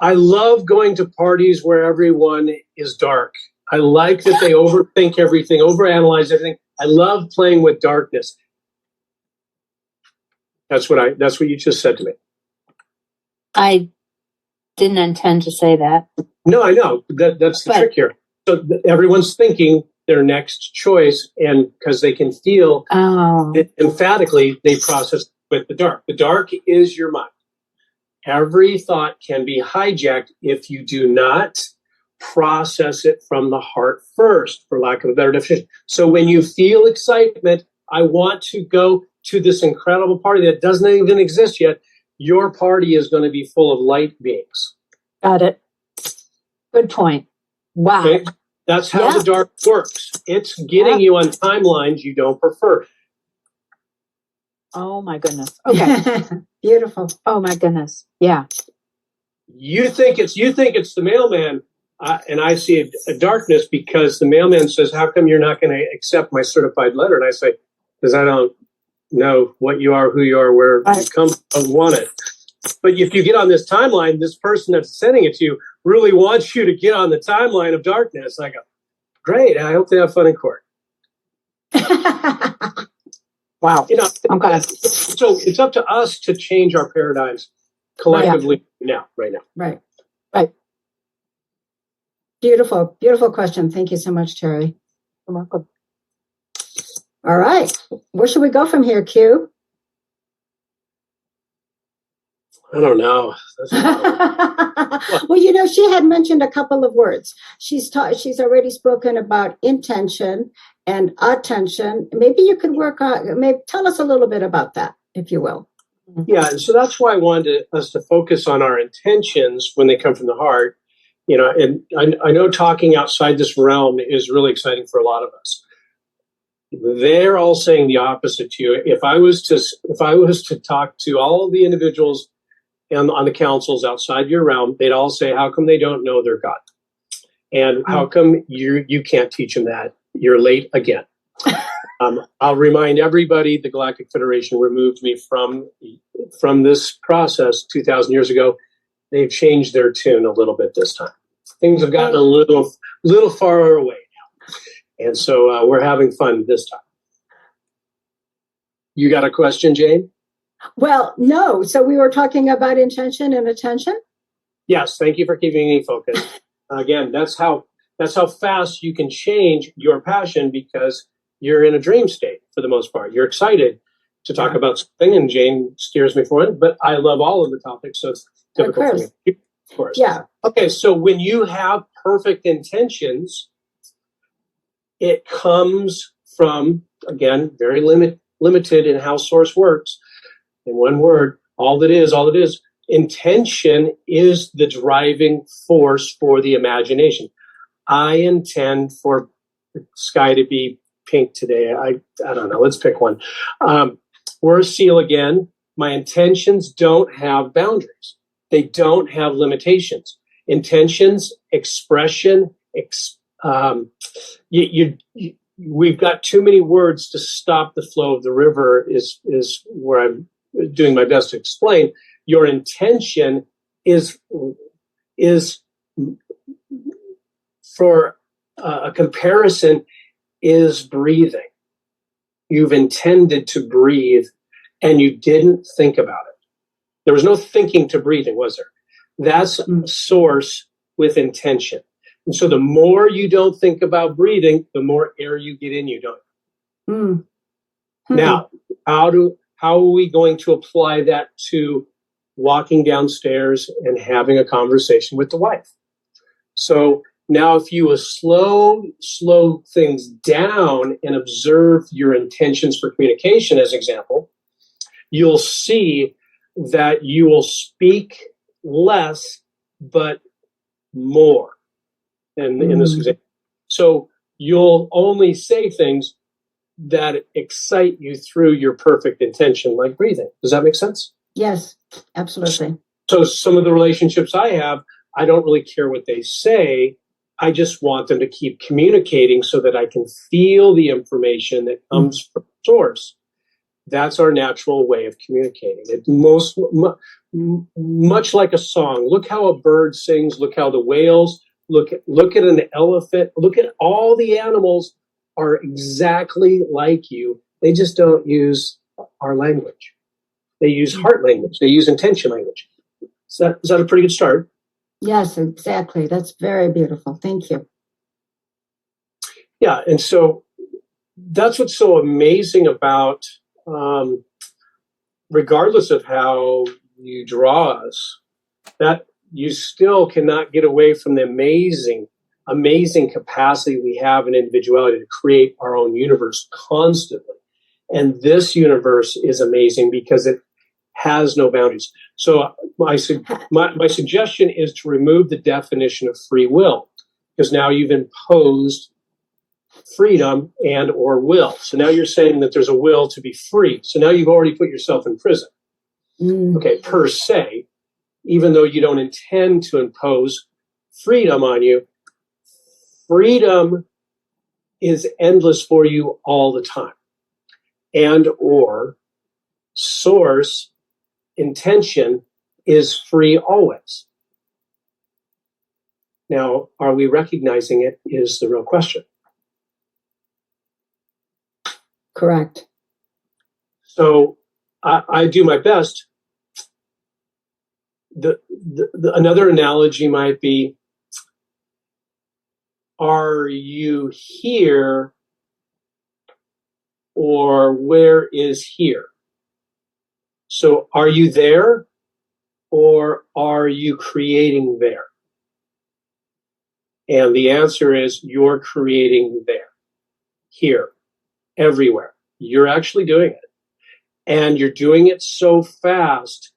I love going to parties where everyone is dark. I like that they overthink everything, overanalyze everything. I love playing with darkness. That's what you just said to me. I didn't intend to say that. No, I know. That's the trick here. So everyone's thinking their next choice, and because they can feel it emphatically, they process with the dark. The dark is your mind. Every thought can be hijacked if you do not process it from the heart first, for lack of a better definition. So when you feel excitement, I want to go to this incredible party that doesn't even exist yet, your party is going to be full of light beings. Got it. Good point. Wow. Okay? That's how the dark works. It's getting you on timelines you don't prefer. Oh my goodness. Okay. Beautiful. Oh my goodness. Yeah. You think it's the mailman, and I see a darkness because the mailman says, "How come you're not going to accept my certified letter?" And I say, "Because I don't know what you are, who you are, where you come from, want it." But if you get on this timeline, this person that's sending it to you really wants you to get on the timeline of darkness. I go, great. I hope they have fun in court. Wow. Okay. So it's up to us to change our paradigms collectively right now. Right. Beautiful, beautiful question. Thank you so much, Terry. You're welcome. All right. Where should we go from here, Q? I don't know. Well, she had mentioned a couple of words. She's already spoken about intention and attention. Maybe you could tell us a little bit about that, if you will. Yeah, and so that's why I wanted us to focus on our intentions when they come from the heart. And I know talking outside this realm is really exciting for a lot of us. They're all saying the opposite to you. If I was to talk to all the individuals on the councils outside your realm, they'd all say, how come they don't know their God? And how come you can't teach them that? You're late again. I'll remind everybody, the Galactic Federation removed me from this process 2,000 years ago. They've changed their tune a little bit this time. Things have gotten a little far away now. And so we're having fun this time. You got a question, Jane? Well, no. So we were talking about intention and attention? Yes. Thank you for keeping me focused. Again, that's how fast you can change your passion, because you're in a dream state for the most part. You're excited to talk about something, and Jane steers me forward, but I love all of the topics, so it's difficult for me. Of course. Yeah. Okay, so when you have perfect intentions, it comes from, again, very limited in how source works. In one word, all it is, intention is the driving force for the imagination. I intend for the sky to be pink today. I don't know. Let's pick one. We're a seal again. My intentions don't have boundaries. They don't have limitations. Intentions, expression, we've got too many words to stop the flow of the river is where I'm doing my best to explain. Your intention is for a comparison is breathing. You've intended to breathe and you didn't think about it. There was no thinking to breathing, was there? That's a source with intention. And so the more you don't think about breathing, the more air you get in you, don't you? Mm-hmm. Now, how are we going to apply that to walking downstairs and having a conversation with the wife? So now if you will slow things down and observe your intentions for communication, as an example, you'll see that you will speak less, but more in this example. So you'll only say things that excite you through your perfect intention, like breathing. Does that make sense? Yes, absolutely. So some of the relationships I have, I don't really care what they say. I just want them to keep communicating so that I can feel the information that comes from the source. That's our natural way of communicating. It's much like a song. Look how a bird sings. Look how the whales. Look at an elephant. Look at all the animals are exactly like you. They just don't use our language. They use heart language. They use intention language. Is that a pretty good start? Yes, exactly. That's very beautiful. Thank you. Yeah, and so that's what's so amazing about, regardless of how you draw us, that you still cannot get away from the amazing capacity we have in individuality to create our own universe constantly. And this universe is amazing because it has no boundaries. So my suggestion is to remove the definition of free will, because now you've imposed freedom and or will. So now you're saying that there's a will to be free. So now you've already put yourself in prison. Okay, per se, even though you don't intend to impose freedom on you, freedom is endless for you all the time. And or source intention is free always. Now, are we recognizing it is the real question. Correct. So I do my best. Another analogy might be, are you here or where is here? So are you there or are you creating there? And the answer is you're creating there, here, everywhere. You're actually doing it. And you're doing it so fast,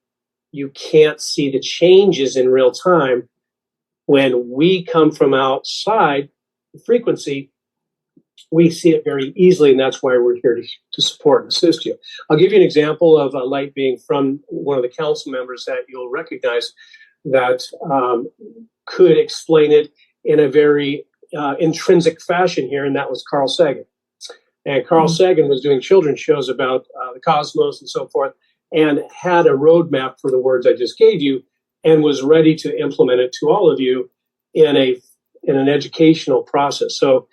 you can't see the changes in real time. When we come from outside the frequency, we see it very easily, and that's why we're here to support and assist you. I'll give you an example of a light being from one of the council members that you'll recognize that could explain it in a very intrinsic fashion here, and that was Carl Sagan. And Carl Sagan was doing children's shows about the cosmos and so forth, and had a roadmap for the words I just gave you, and was ready to implement it to all of you in an educational process. So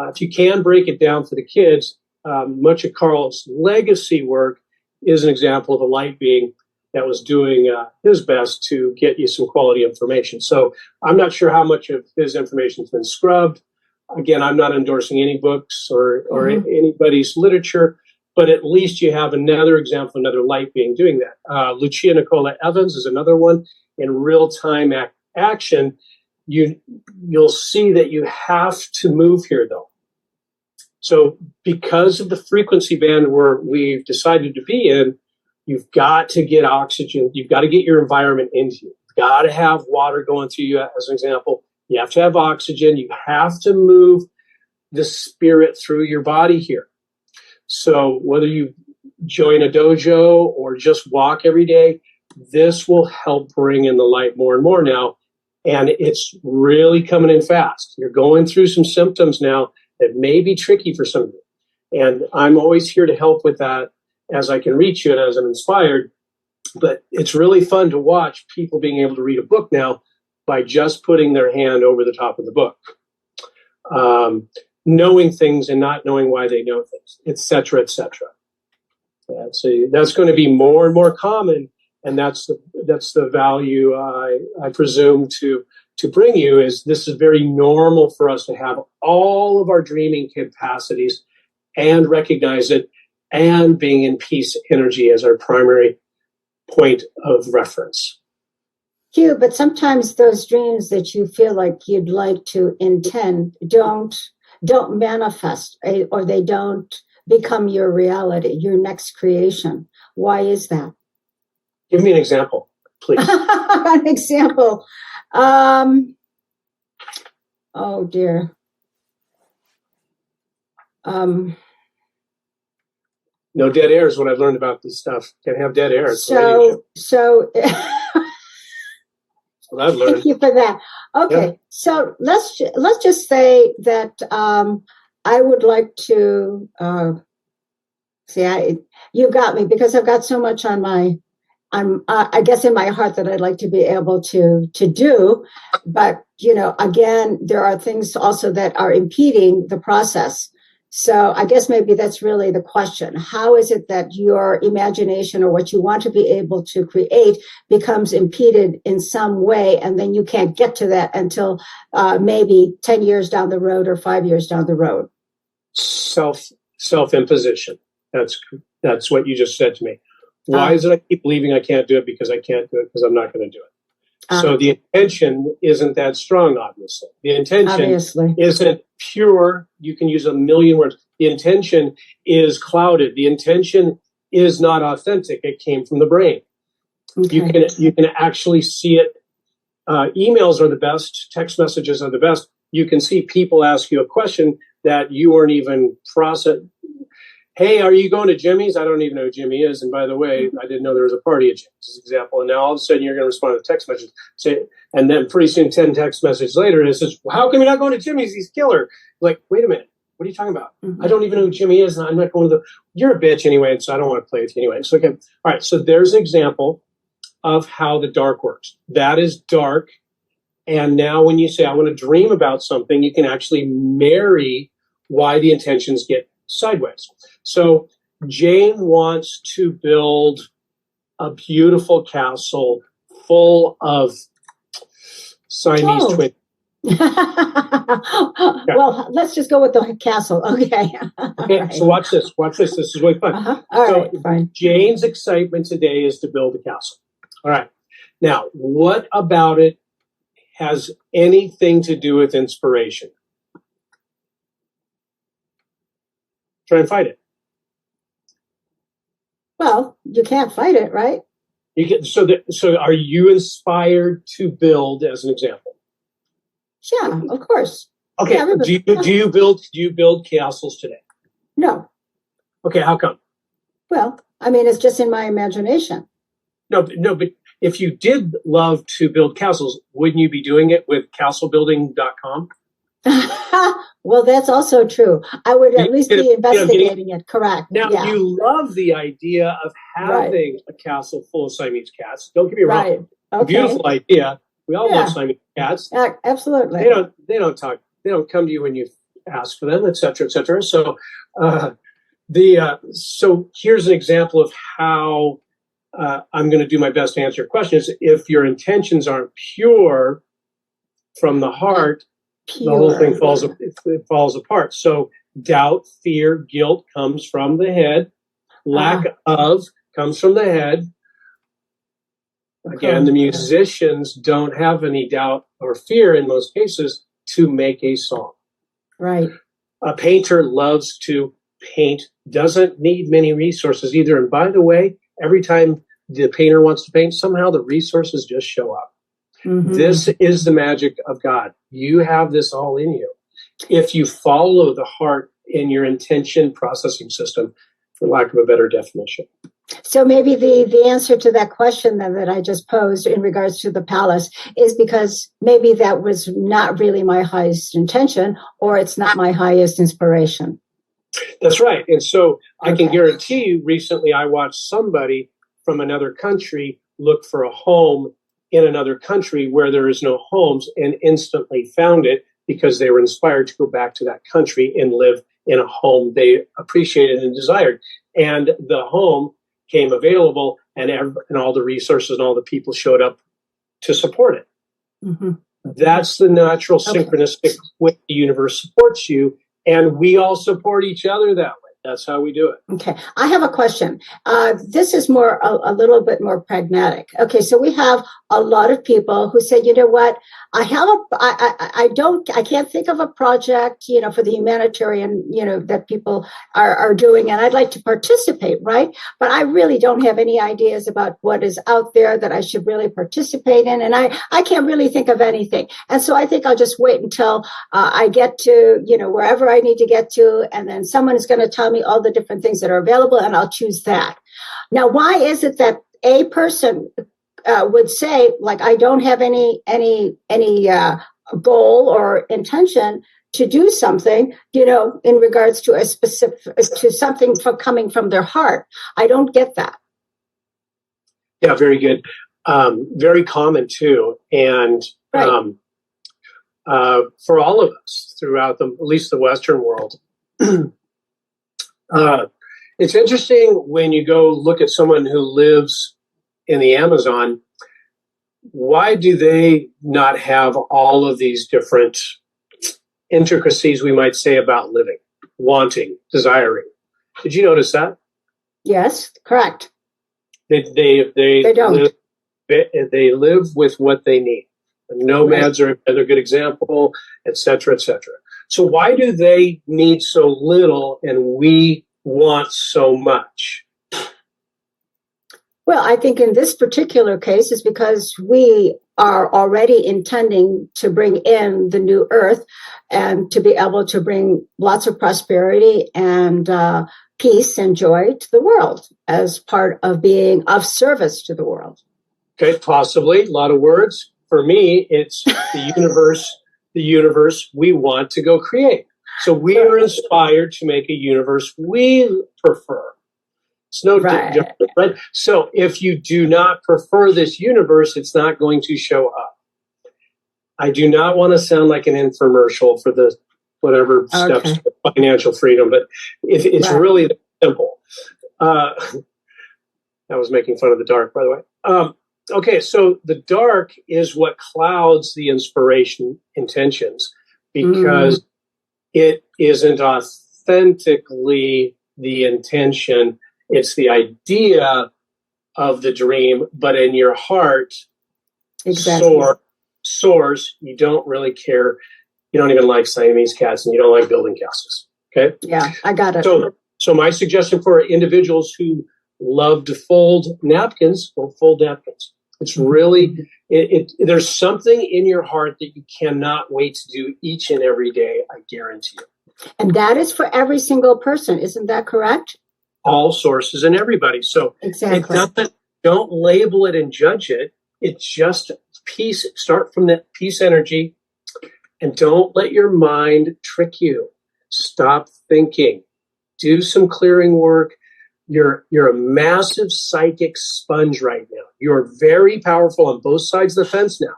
if you can break it down for the kids, much of Carl's legacy work is an example of a light being that was doing his best to get you some quality information. So I'm not sure how much of his information has been scrubbed. Again, I'm not endorsing any books or anybody's literature, but at least you have another example, another light being doing that. Lucia Nicola Evans is another one. In real-time action, you'll see that you have to move here, though. So because of the frequency band where we've decided to be in, you've got to get oxygen. You've got to get your environment into you. You've got to have water going through you, as an example. You have to have oxygen. You have to move the spirit through your body here. So whether you join a dojo or just walk every day, this will help bring in the light more and more now. And it's really coming in fast. You're going through some symptoms now It may be tricky for some of you. And I'm always here to help with that as I can reach you and as I'm inspired. But it's really fun to watch people being able to read a book now by just putting their hand over the top of the book. Knowing things and not knowing why they know things, et cetera, et cetera. That's going to be more and more common, and that's the value I presume to bring you. Is this is very normal for us to have all of our dreaming capacities and recognize it, and being in peace energy as our primary point of reference. Q, but sometimes those dreams that you feel like you'd like to intend don't manifest, or they don't become your reality, your next creation. Why is that? Give me an example, please. An example. Oh dear. No dead air is what I've learned about this stuff. Can't have dead air. So what I've learned. Thank you for that. Okay, yeah. So let's just say that I would like to you got me, because I've got so much on I guess in my heart that I'd like to be able to do, but again, there are things also that are impeding the process. So I guess maybe that's really the question. How is it that your imagination or what you want to be able to create becomes impeded in some way, and then you can't get to that until maybe 10 years down the road or 5 years down the road? Self-imposition. That's what you just said to me. Why is it I keep believing I can't do it? Because I can't do it because I'm not going to do it. So the intention isn't that strong, obviously. The intention isn't pure. You can use a million words. The intention is clouded. The intention is not authentic. It came from the brain. Okay. You can actually see it. Emails are the best. Text messages are the best. You can see people ask you a question that you weren't even processing. Hey, are you going to Jimmy's? I don't even know who Jimmy is. And by the way, I didn't know there was a party at Jimmy's, as an example. And now all of a sudden you're going to respond to a text message. And then pretty soon 10 text messages later, it says, well, how come you're not going to Jimmy's? He's killer. Like, wait a minute. What are you talking about? Mm-hmm. I don't even know who Jimmy is. And I'm not going to you're a bitch anyway. So I don't want to play with you anyway. So, okay. All right. So there's an example of how the dark works. That is dark. And now when you say, I want to dream about something, you can actually marry why the intentions get sideways. So Jane wants to build a beautiful castle full of Siamese twins. Well, let's just go with the castle. Okay. Okay. Right. So watch this. This is really fun. All right, fine. Jane's excitement today is to build a castle. All right. Now, what about it has anything to do with inspiration? Try and fight it. Well, you can't fight it, right? So are you inspired to build, as an example? Yeah, of course. Okay. Yeah, do you build castles today? No. Okay. How come? Well, I mean, it's just in my imagination. No, but if you did love to build castles, wouldn't you be doing it with castlebuilding.com? Well, that's also true. I would at least be investigating it. Correct. Now, you love the idea of having a castle full of Siamese cats. Don't get me wrong. Right. Okay. Beautiful idea. We all love Siamese cats. Absolutely. They don't talk. They don't come to you when you ask for them, et cetera, et cetera. So, so here's an example of how I'm going to do my best to answer your questions. If your intentions aren't pure from the heart, the whole thing falls apart. So doubt, fear, guilt comes from the head. Lack of comes from the head. Again, the musicians don't have any doubt or fear in most cases to make a song. Right. A painter loves to paint, doesn't need many resources either. And by the way, every time the painter wants to paint, somehow the resources just show up. Mm-hmm. This is the magic of God. You have this all in you. If you follow the heart in your intention processing system, for lack of a better definition. So maybe the answer to that question then that I just posed in regards to the palace is because maybe that was not really my highest intention, or it's not my highest inspiration. That's right. And so I can Okay. guarantee you, recently I watched somebody from another country look for a home in another country where there is no homes and instantly found it because they were inspired to go back to that country and live in a home they appreciated and desired. And the home came available, and all the resources and all the people showed up to support it. Mm-hmm. That's the natural Okay. synchronistic way the universe supports you, and we all support each other that way. That's how we do it. Okay, I have a question. This is more a little bit more pragmatic. Okay, so we have a lot of people who say, you know what, I can't think of a project, for the humanitarian, that people are doing, and I'd like to participate, right? But I really don't have any ideas about what is out there that I should really participate in, and I can't really think of anything. And so I think I'll just wait until I get to, wherever I need to get to, and then someone is going to tell me all the different things that are available, and I'll choose that. Now, why is it that a person would say, like, I don't have any goal or intention to do something, in regards to to something coming from their heart? I don't get that. Yeah, very good. Very common too, and Right. For all of us throughout at least the Western world. It's interesting when you go look at someone who lives in the Amazon. Why do they not have all of these different intricacies, we might say, about living, wanting, desiring? Did you notice that? Yes, correct. They don't. They live with what they need. The nomads are another good example, et cetera, et cetera. So why do they need so little and we want so much? Well, I think in this particular case is because we are already intending to bring in the new earth and to be able to bring lots of prosperity and peace and joy to the world as part of being of service to the world. Okay, possibly. A lot of words. For me, it's the universe. The universe we want to go create. So we are inspired to make a universe we prefer. It's no different, right? So if you do not prefer this universe, it's not going to show up. I do not want to sound like an infomercial for the whatever steps to financial freedom, but if it's really that simple. I was making fun of the dark, by the way. Okay, so the dark is what clouds the inspiration intentions because it isn't authentically the intention. It's the idea of the dream, but in your heart, soars, you don't really care. You don't even like Siamese cats and you don't like building castles. Okay? Yeah, I got it. So my suggestion for individuals who love to fold napkins, well, fold napkins. It's really, there's something in your heart that you cannot wait to do each and every day, I guarantee you. And that is for every single person. Isn't that correct? All sources and everybody. So don't label it and judge it. It's just peace. Start from that peace energy and don't let your mind trick you. Stop thinking. Do some clearing work. You're a massive psychic sponge right now. You're very powerful on both sides of the fence now.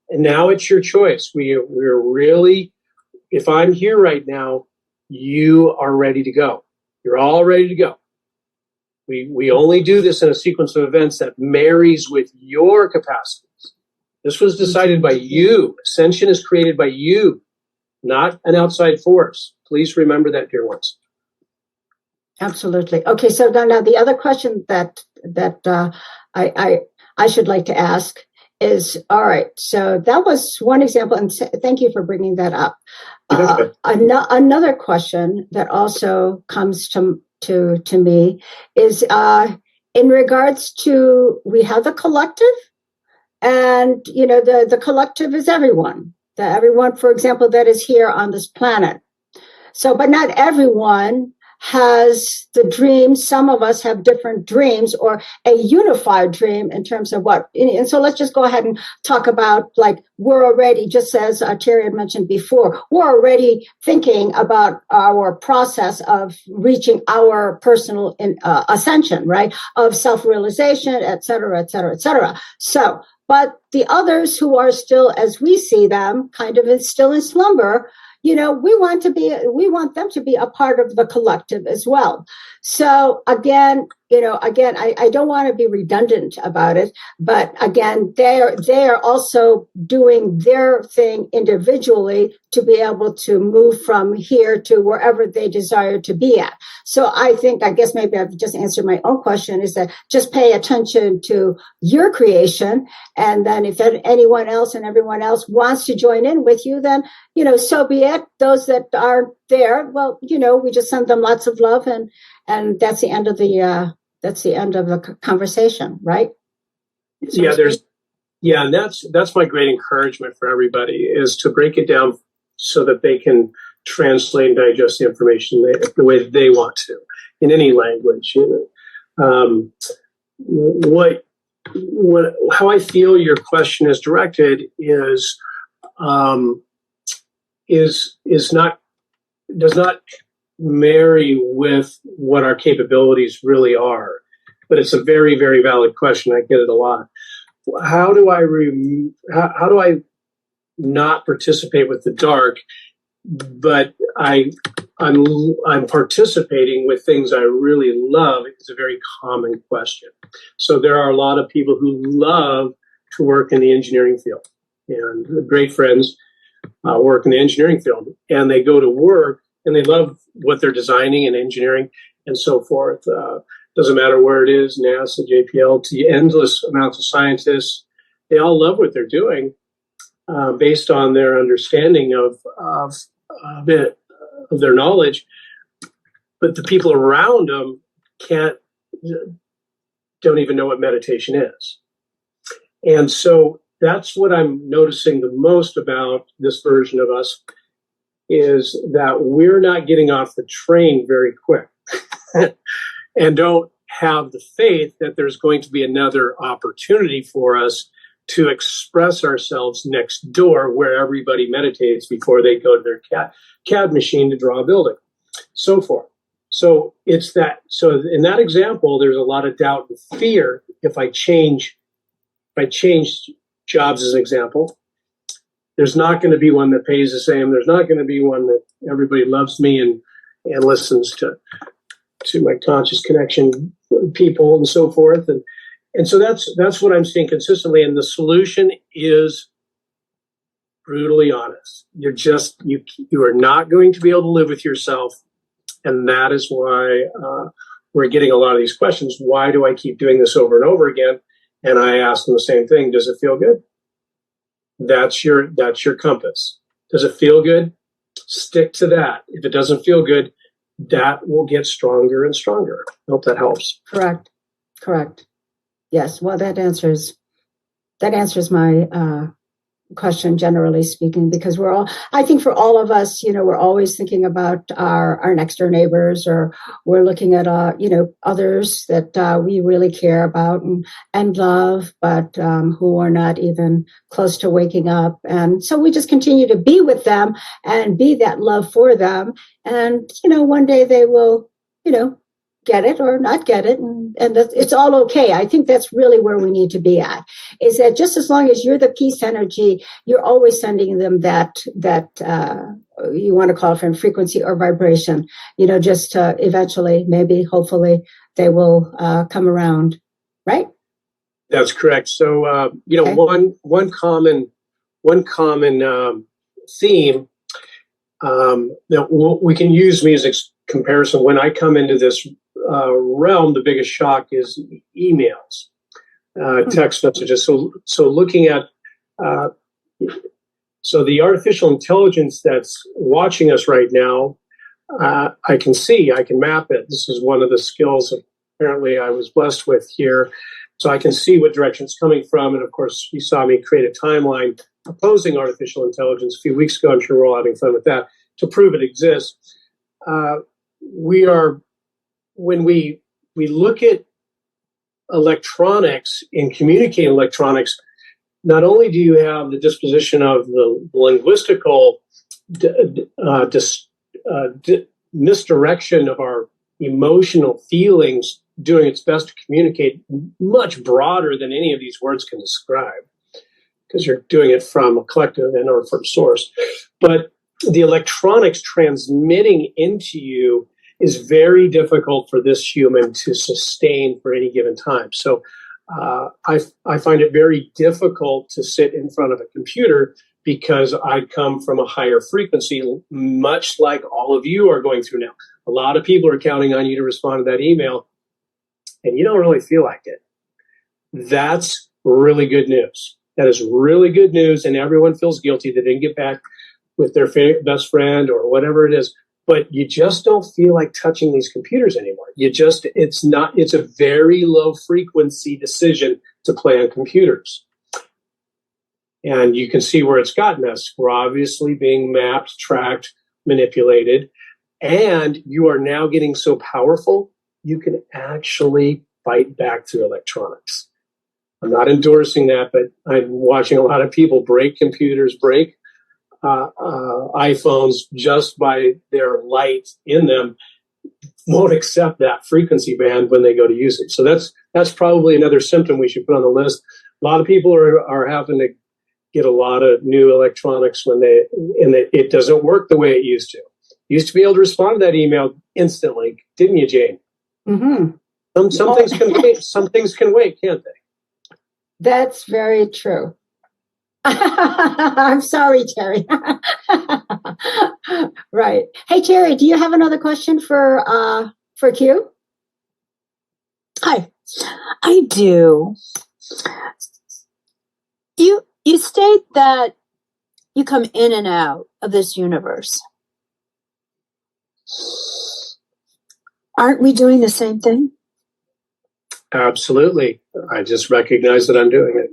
And now it's your choice. We're really, if I'm here right now, you are ready to go. You're all ready to go. We only do this in a sequence of events that marries with your capacities. This was decided by you. Ascension is created by you, not an outside force. Please remember that, dear ones. Absolutely. Okay, so now the other question that I should like to ask is, all right, so that was one example, and thank you for bringing that up. Another question that also comes to me is in regards to, we have the collective, and the collective is everyone. Everyone, for example, that is here on this planet. So, but not everyone has the dream. Some of us have different dreams or a unified dream in terms of what. And so let's just go ahead and talk about, like, we're already, just as Terry had mentioned before, we're already thinking about our process of reaching our personal ascension, right? Of self-realization, et cetera, et cetera, et cetera. So, but the others who are still, as we see them, kind of still in slumber, we want them to be a part of the collective as well. So again, I don't want to be redundant about it, but again, they are also doing their thing individually to be able to move from here to wherever they desire to be at. So I guess maybe I've just answered my own question, is that just pay attention to your creation. And then if anyone else and everyone else wants to join in with you, then, so be it. Those that aren't there, well, we just send them lots of love, and that's the end of the conversation, right? So and that's my great encouragement for everybody, is to break it down so that they can translate and digest the information the way that they want to in any language. How I feel your question is directed does not marry with what our capabilities really are. But it's a very, very valid question. I get it a lot. How do I not participate with the dark, but I'm participating with things I really love? It's a very common question. So there are a lot of people who love to work in the engineering field, and great friends work in the engineering field, and they go to work and they love what they're designing and engineering and so forth. Doesn't matter where it is, NASA, JPL, endless amounts of scientists. They all love what they're doing based on their understanding of their knowledge. But the people around them don't even know what meditation is. And so that's what I'm noticing the most about this version of us, is that we're not getting off the train very quick and don't have the faith that there's going to be another opportunity for us to express ourselves next door, where everybody meditates before they go to their CAD machine to draw a building, so forth. So it's that. So in that example, there's a lot of doubt and fear. If I change jobs as an example, there's not going to be one that pays the same. There's not going to be one that everybody loves me and listens to my conscious connection people and so forth. And so that's what I'm seeing consistently. And the solution is brutally honest. You are not going to be able to live with yourself. And that is why we're getting a lot of these questions. Why do I keep doing this over and over again? And I ask them the same thing. Does it feel good? That's your compass. Does it feel good? Stick to that. If it doesn't feel good, that will get stronger and stronger. I hope that helps. Correct. Yes. Well, that answers my question, generally speaking, because I think for all of us, we're always thinking about our next door neighbors, or we're looking at, others that we really care about and love, but who are not even close to waking up. And so we just continue to be with them and be that love for them. And, one day they will, get it or not get it, and it's all okay. I think that's really where we need to be at, is that just as long as you're the peace energy, you're always sending them that you want to call it from frequency or vibration, just eventually, maybe, hopefully, they will come around, right? That's correct. So okay. one common theme that we can use music's comparison. When I come into this realm, the biggest shock is emails, text messages. So looking at so the artificial intelligence that's watching us right now, I can map it. This is one of the skills apparently I was blessed with here. So I can see what direction it's coming from. And of course, you saw me create a timeline opposing artificial intelligence a few weeks ago. I'm sure we're all having fun with that to prove it exists. when we look at electronics and communicating electronics, not only do you have the disposition of the linguistical misdirection of our emotional feelings doing its best to communicate much broader than any of these words can describe, because you're doing it from a collective and or from source. But the electronics transmitting into you is very difficult for this human to sustain for any given time. So I find it very difficult to sit in front of a computer because I come from a higher frequency, much like all of you are going through now. A lot of people are counting on you to respond to that email, and you don't really feel like it. That's really good news. That is really good news, and everyone feels guilty they didn't get back with their best friend or whatever it is. But you just don't feel like touching these computers anymore. It's a very low frequency decision to play on computers. And you can see where it's gotten us. We're obviously being mapped, tracked, manipulated, and you are now getting so powerful, you can actually fight back through electronics. I'm not endorsing that, but I'm watching a lot of people break computers, break iPhones just by their light in them, won't accept that frequency band when they go to use it. So that's probably another symptom we should put on the list. A lot of people are having to get a lot of new electronics it doesn't work the way it used to. You used to be able to respond to that email instantly, didn't you, Jane? Mm-hmm. Some things can wait. Some things can wait, can't they? That's very true. I'm sorry, Terry. Right. Hey, Terry, do you have another question for Q? Hi, I do. You state that you come in and out of this universe. Aren't we doing the same thing? Absolutely. I just recognize that I'm doing it.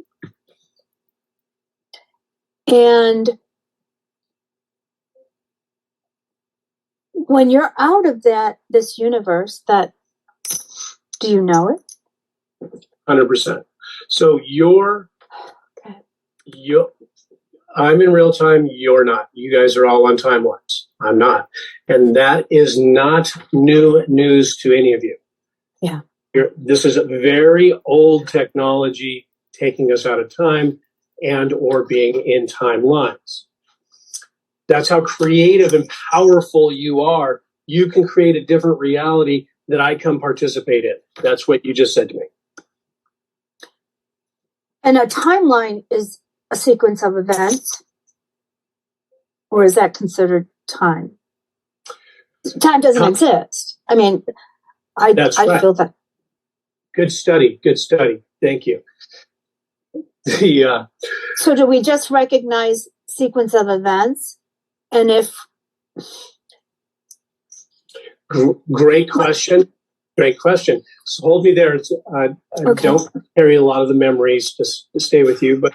And when you're out of this universe, do you know it? 100%. So I'm in real time. You're not. You guys are all on timelines. I'm not. And that is not new news to any of you. Yeah. This is a very old technology taking us out of time and or being in timelines. That's how creative and powerful you are. You can create a different reality that I come participate in. That's what you just said to me. And a timeline is a sequence of events, or is that considered time? Time doesn't exist. I mean, I right. feel that. Good study. Thank you. So do we just recognize sequence of events? And if... Great question. So hold me there. I Okay. don't carry a lot of the memories to stay with you, but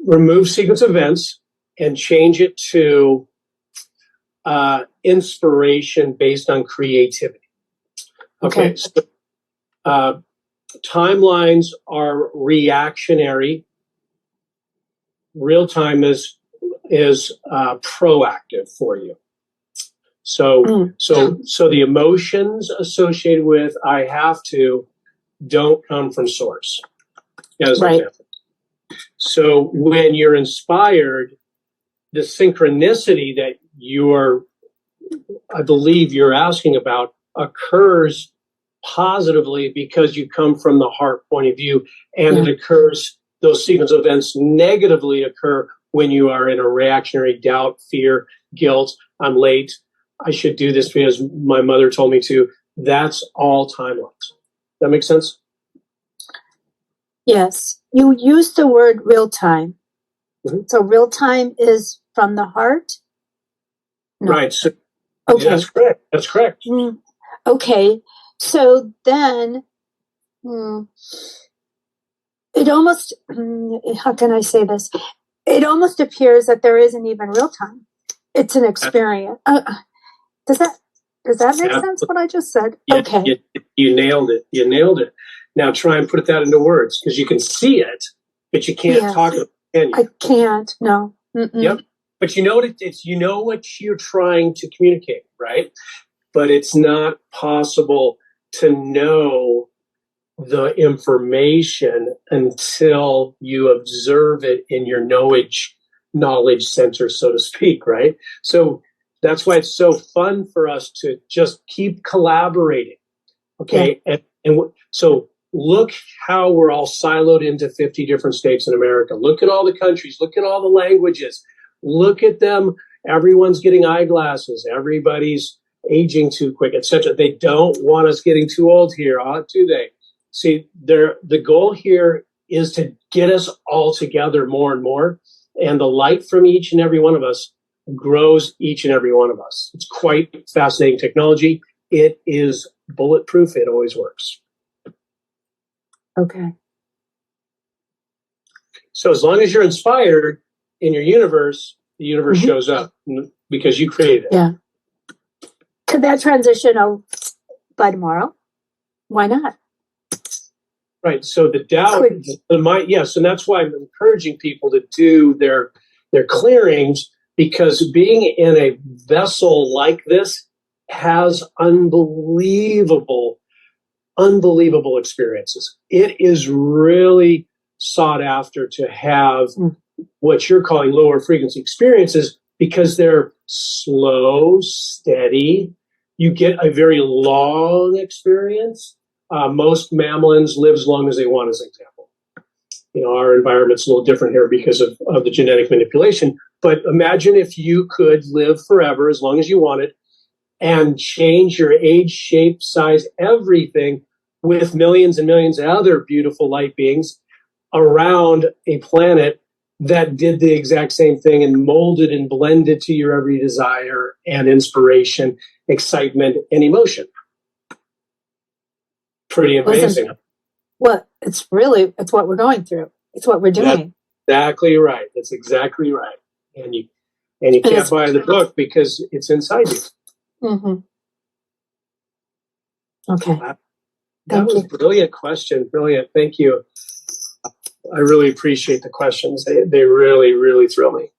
remove sequence of events and change it to inspiration based on creativity. Okay. So, timelines are reactionary. Real time is proactive for you. So the emotions associated with I have to don't come from source. As an example. So when you're inspired, the synchronicity that I believe you're asking about occurs positively because you come from the heart point of view, and it occurs, those sequence of events negatively occur when you are in a reactionary doubt, fear, guilt. I'm late. I should do this because my mother told me to. That's all timelines. That makes sense? Yes. You use the word real time. Mm-hmm. So real time is from the heart? No. Right. So, okay. That's correct. Okay. So then it almost, how can I say this? It almost appears that there isn't even real time. It's an experience. Does that make sense what I just said? Yeah, Okay. you nailed it. You nailed it. Now try and put that into words, because you can see it, but you can't Yes. talk about it, can you? I can't. No. Mm-mm. Yep. But you know what it's you know what you're trying to communicate, right? But it's not possible to know the information until you observe it in your knowledge center, so to speak, right? So that's why it's so fun for us to just keep collaborating. Okay. Yeah. So look how we're all siloed into 50 different states in America. Look at all the countries, look at all the languages, look at them. Everyone's getting eyeglasses. Everybody's aging too quick, etc. They don't want us getting too old here, do they? See, the goal here is to get us all together more and more. And the light from each and every one of us grows each and every one of us. It's quite fascinating technology. It is bulletproof. It always works. Okay. So as long as you're inspired in your universe, the universe shows up because you created it. Yeah. Could that transition by tomorrow? Why not? Right. So the doubt, yes, and that's why I'm encouraging people to do their clearings, because being in a vessel like this has unbelievable experiences. It is really sought after to have what you're calling lower frequency experiences, because they're slow, steady. You get a very long experience. Most mammals live as long as they want, as an example. Our environment's a little different here because of the genetic manipulation. But imagine if you could live forever as long as you wanted and change your age, shape, size, everything with millions and millions of other beautiful light beings around a planet that did the exact same thing and molded and blended to your every desire and inspiration, excitement, and emotion. Pretty amazing. Well, it's what we're going through. It's what we're doing. That's exactly right. That's exactly right. And you can't buy the book because it's inside you. Mm-hmm. Okay. That was a brilliant question. Brilliant. Thank you. I really appreciate the questions. They really, really thrill me.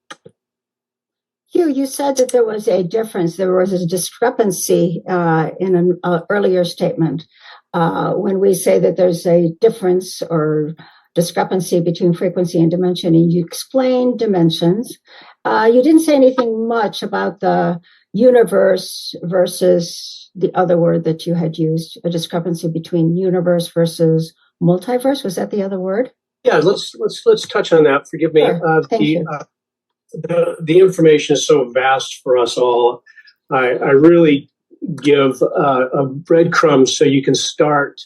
Hugh, you said that there was a difference. There was a discrepancy in an earlier statement. When we say that there's a difference or discrepancy between frequency and dimension, and you explained dimensions. You didn't say anything much about the universe versus the other word that you had used, a discrepancy between universe versus multiverse. Was that the other word? Yeah, let's touch on that. Forgive me. Sure. Thank you. The information is so vast for us all. I really give a breadcrumb so you can start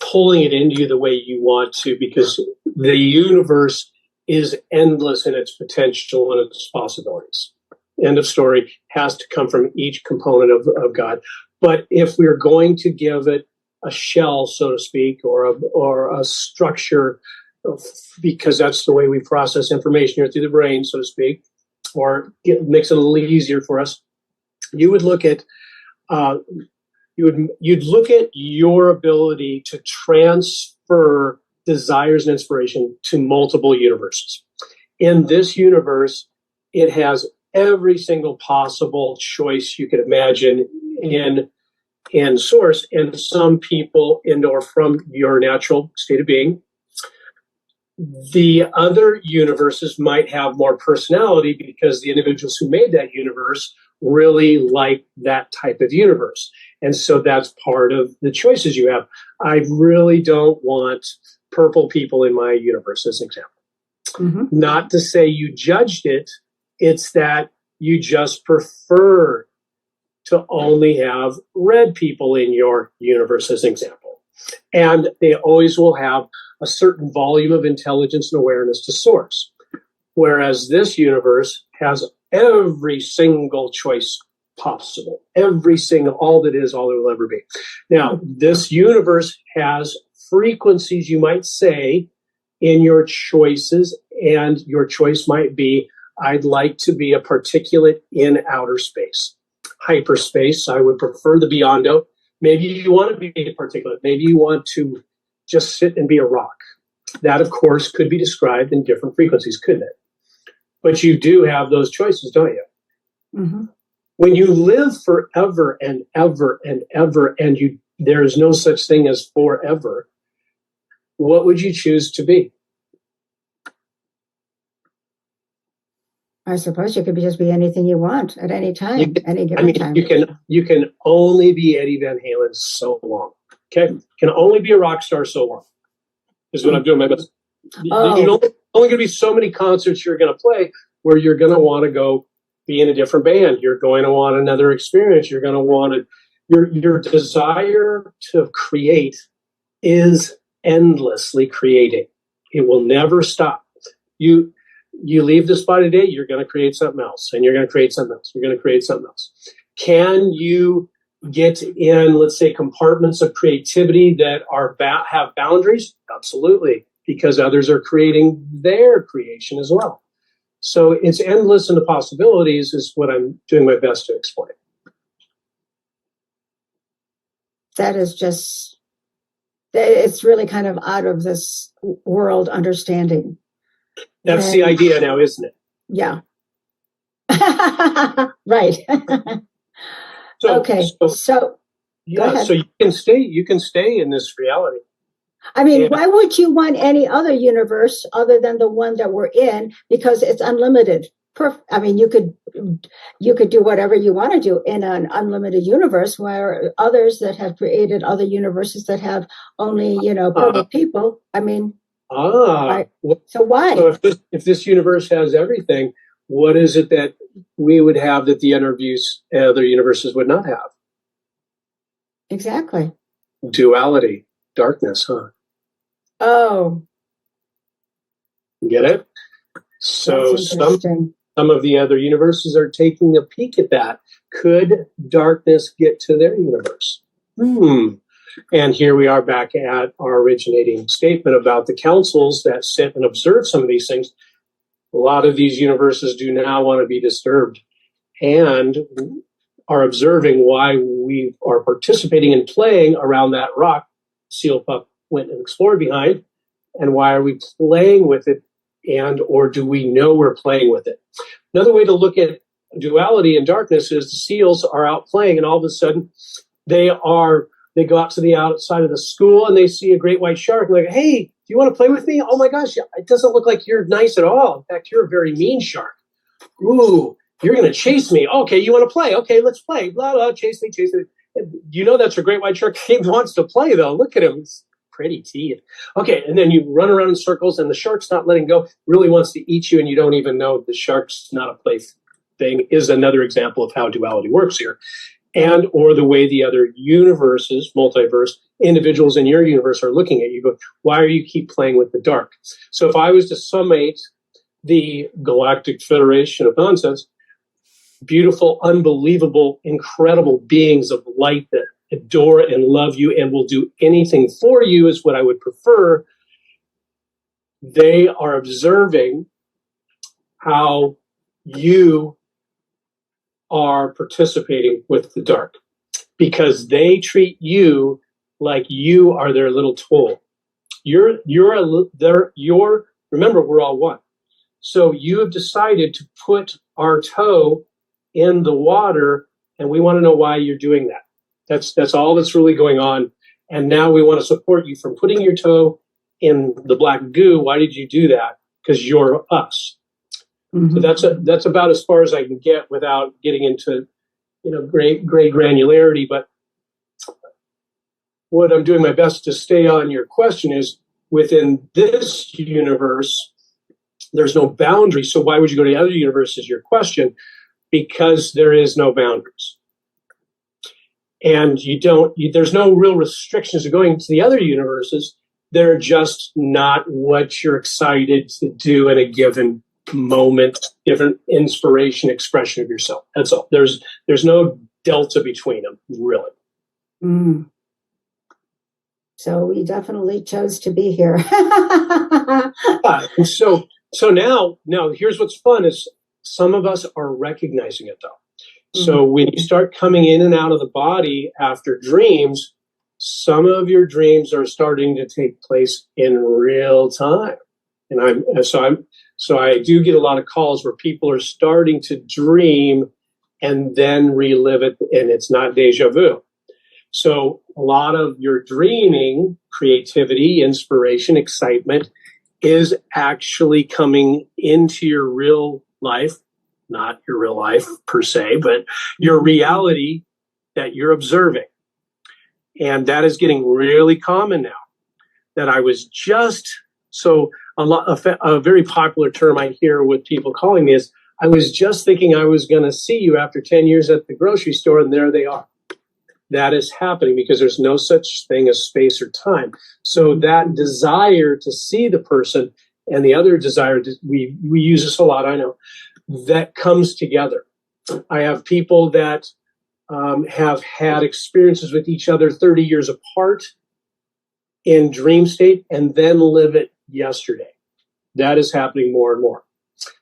pulling it into you the way you want to, because the universe is endless in its potential and its possibilities. End of story. Has to come from each component of God. But if we're going to give it a shell, so to speak, or a structure, because that's the way we process information here through the brain, so to speak, or it makes it a little easier for us, you would look at you'd look at your ability to transfer desires and inspiration to multiple universes. In this universe, it has every single possible choice you could imagine in source, and some people in or from your natural state of being. The other universes might have more personality because the individuals who made that universe really like that type of universe. And so that's part of the choices you have. I really don't want purple people in my universe, as an example. Mm-hmm. Not to say you judged it, it's that you just prefer to only have red people in your universe, as an example. And they always will have a certain volume of intelligence and awareness to source. Whereas this universe has every single choice possible, every single, all that is, all there will ever be. Now, this universe has frequencies, you might say, in your choices, and your choice might be, I'd like to be a particulate in outer space. hyperspace. I would prefer the Beyond. Maybe you want to be a particulate. Maybe you want to just sit and be a rock. That, of course, could be described in different frequencies, couldn't it? But you do have those choices, don't you? Mm-hmm. When you live forever and ever and ever, and there is no such thing as forever, what would you choose to be? I suppose you could just be anything you want at any time, any given time. You can only be Eddie Van Halen so long. Okay, can only be a rock star so long. Is what I'm doing my best. You're only going to be so many concerts you're going to play where you're going to want to go be in a different band. You're going to want another experience. You're going to want your desire to create is endlessly creating. It will never stop. You leave this body today, you're going to create something else, and you're going to create something else. You're going to create something else. Can you get in, let's say, compartments of creativity that have boundaries? Absolutely, because others are creating their creation as well. So it's endless in the possibilities is what I'm doing my best to explain. That is just, it's really kind of out of this world understanding. That's the idea now, isn't it? Yeah. Right. Okay. So yeah, so you can stay in this reality. I mean, why would you want any other universe other than the one that we're in? Because it's unlimited. I mean, you could do whatever you want to do in an unlimited universe, where others that have created other universes that have only, perfect people. I mean, so why? So if this universe has everything, what is it that we would have that the other universes would not have? Exactly. Duality, darkness, huh? Oh. Get it? So some of the other universes are taking a peek at that. Could darkness get to their universe? And here we are back at our originating statement about the councils that sit and observe some of these things. A lot of these universes do now want to be disturbed and are observing why we are participating and playing around that rock Seal Pup went and explored behind, and why are we playing with it, and or do we know we're playing with it? Another way to look at duality and darkness is the seals are out playing, and all of a sudden they go out to the outside of the school and they see a great white shark. Like, hey, do you want to play with me? Oh my gosh, it doesn't look like you're nice at all. In fact, you're a very mean shark. Ooh, you're going to chase me. Okay, you want to play? Okay, let's play. Blah, blah, chase me, chase me. You know that's a great white shark. He wants to play, though. Look at him. He's pretty teeth. Okay, and then you run around in circles, and the shark's not letting go, really wants to eat you, and you don't even know the shark's not a play thing, is another example of how duality works here. And or the way the other universes, multiverse, individuals in your universe are looking at you, go, why are you keep playing with the dark? So if I was to summate the Galactic Federation of Nonsense, beautiful, unbelievable, incredible beings of light that adore and love you and will do anything for you is what I would prefer. They are observing how you are participating with the dark because they treat you like you are their little tool. Remember, we're all one. So you have decided to put our toe in the water, and we want to know why you're doing that. That's all that's really going on. And now we want to support you from putting your toe in the black goo. Why did you do that? Because you're us. Mm-hmm. So that's about as far as I can get without getting into great granularity. But what I'm doing my best to stay on your question is within this universe, there's no boundary. So why would you go to the other universe is your question, because there is no boundaries. And there's no real restrictions to going to the other universes. They're just not what you're excited to do in a given moment, different inspiration, expression of yourself. That's all. There's no delta between them, really. Mm. So we definitely chose to be here. And so now here's what's fun is some of us are recognizing it though. So when you start coming in and out of the body after dreams, some of your dreams are starting to take place in real time. And so I do get a lot of calls where people are starting to dream and then relive it, and it's not deja vu. So a lot of your dreaming, creativity, inspiration, excitement is actually coming into your real life, not your real life per se, but your reality that you're observing. And that is getting really common now. That I was just, so a very popular term I hear with people calling me is, I was just thinking I was going to see you after 10 years at the grocery store, and there they are. That is happening because there's no such thing as space or time. So that desire to see the person and the other desire, we use this a lot, I know, that comes together. I have people that have had experiences with each other 30 years apart in dream state and then live it yesterday. That is happening more and more.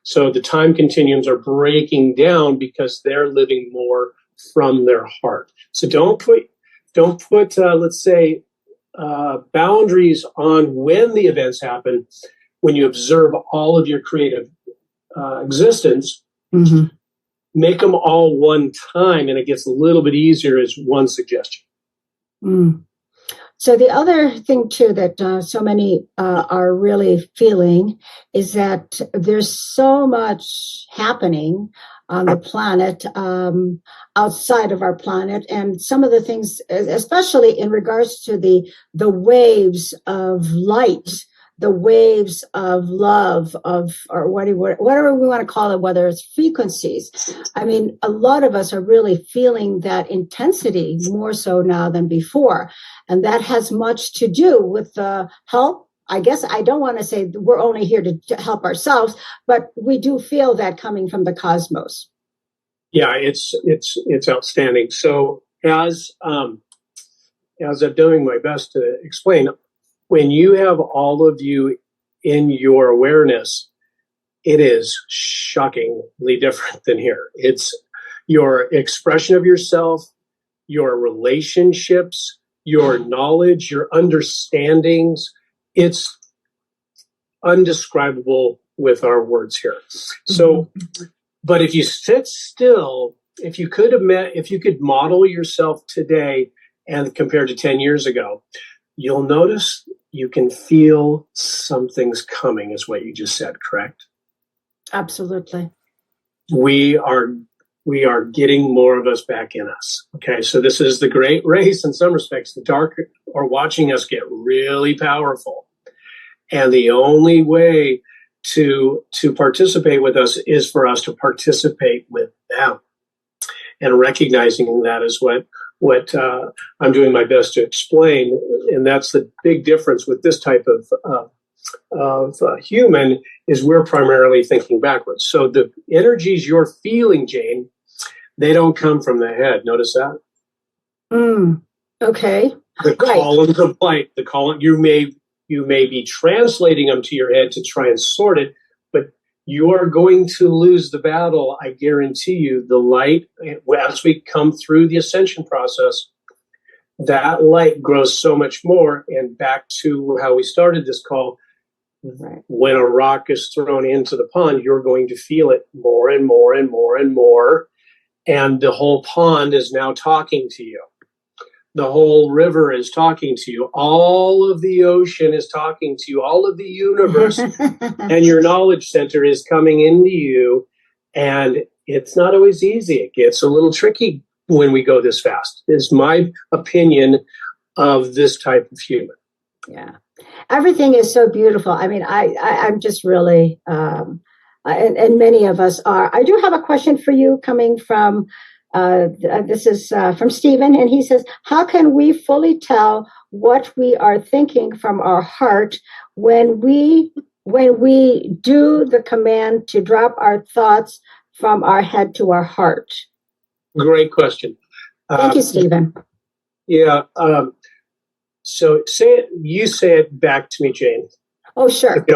So the time continuums are breaking down because they're living more from their heart. So don't put let's say, boundaries on when the events happen. When you observe all of your creative existence, make them all one time, and it gets a little bit easier as one suggestion. So the other thing, too, that so many are really feeling is that there's so much happening on the planet, outside of our planet, and some of the things, especially in regards to the waves of light, the waves of love, or whatever we want to call it, whether it's frequencies. I mean, a lot of us are really feeling that intensity more so now than before. And that has much to do with the help. I guess I don't want to say we're only here to help ourselves, but we do feel that coming from the cosmos. Yeah, it's outstanding. So as I'm doing my best to explain, when you have all of you in your awareness, it is shockingly different than here. It's your expression of yourself, your relationships, your knowledge, your understandings. It's undescribable with our words here. So, but if you sit still, if you could model yourself today and compared to 10 years ago, you'll notice you can feel something's coming, is what you just said, correct? Absolutely. We are getting more of us back in us. Okay, so this is the great race in some respects. The dark are watching us get really powerful. And the only way to participate with us is for us to participate with them. And recognizing that is what I'm doing my best to explain. And that's the big difference with this type of human, is we're primarily thinking backwards. So the energies you're feeling, Jane, they don't come from the head. Notice that? Okay. The columns of light, you may be translating them to your head to try and sort it, but you are going to lose the battle. I guarantee you. The light, as we come through the ascension process, that light grows so much more. And back to how we started this call, when a rock is thrown into the pond, you're going to feel it more and more and more and more. And the whole pond is now talking to you. The whole river is talking to you. All of the ocean is talking to you. All of the universe and your knowledge center is coming into you. And it's not always easy. It gets a little tricky when we go this fast, is my opinion of this type of human. Yeah. Everything is so beautiful. I mean, I'm just really, and many of us are. I do have a question for you coming from, this is from Stephen, and he says, how can we fully tell what we are thinking from our heart when we do the command to drop our thoughts from our head to our heart? Great question. Thank you, Stephen. Yeah. So you say it back to me, Jane. Oh, sure.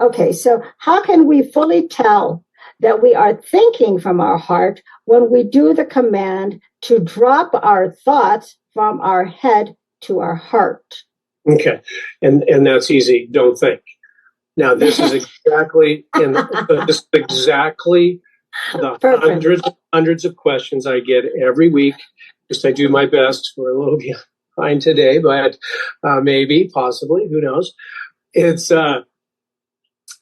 Okay. So how can we fully tell that we are thinking from our heart when we do the command to drop our thoughts from our head to our heart. Okay. And that's easy. Don't think. Now, this is exactly this is exactly the hundreds of questions I get every week. Just I do my best. We're a little behind today, but maybe, possibly, who knows? It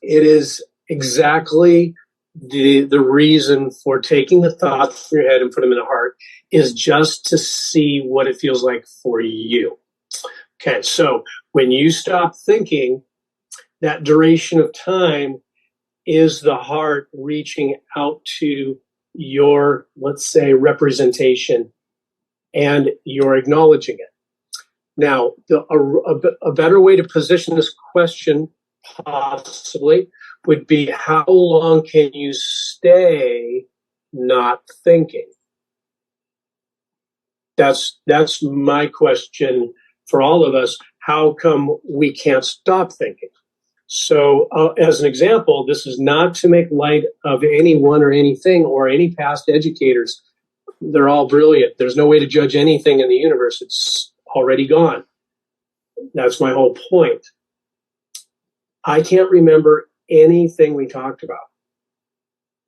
is exactly the reason for taking the thoughts from your head and put them in the heart is just to see what it feels like for you. Okay, so when you stop thinking, that duration of time is the heart reaching out to your, let's say, representation, and you're acknowledging it. Now, a better way to position this question possibly would be, how long can you stay not thinking? That's my question for all of us. How come we can't stop thinking? So as an example, this is not to make light of anyone or anything or any past educators. They're all brilliant. There's no way to judge anything in the universe. It's already gone. That's my whole point. I can't remember anything we talked about,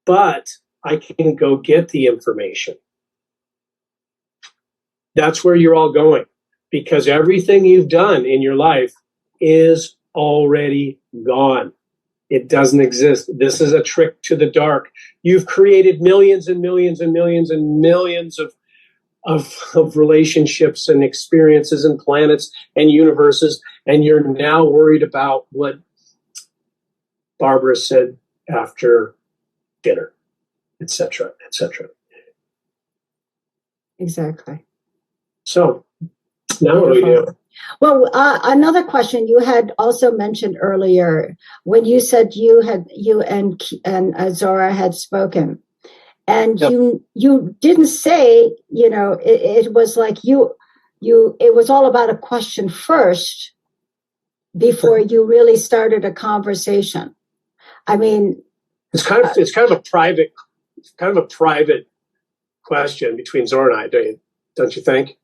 but I can go get the information. That's where you're all going, because everything you've done in your life is already gone. It doesn't exist. This is a trick to the dark. You've created millions and millions and millions and millions of relationships and experiences and planets and universes, and you're now worried about what Barbara said after dinner, etc., etc. Exactly. So now what do we do? Well, another question you had also mentioned earlier when you said you and Zora had spoken, and Yep. you didn't say, it was like it was all about a question first before you really started a conversation. I mean, it's kind of a private question between Zora and I, don't you think?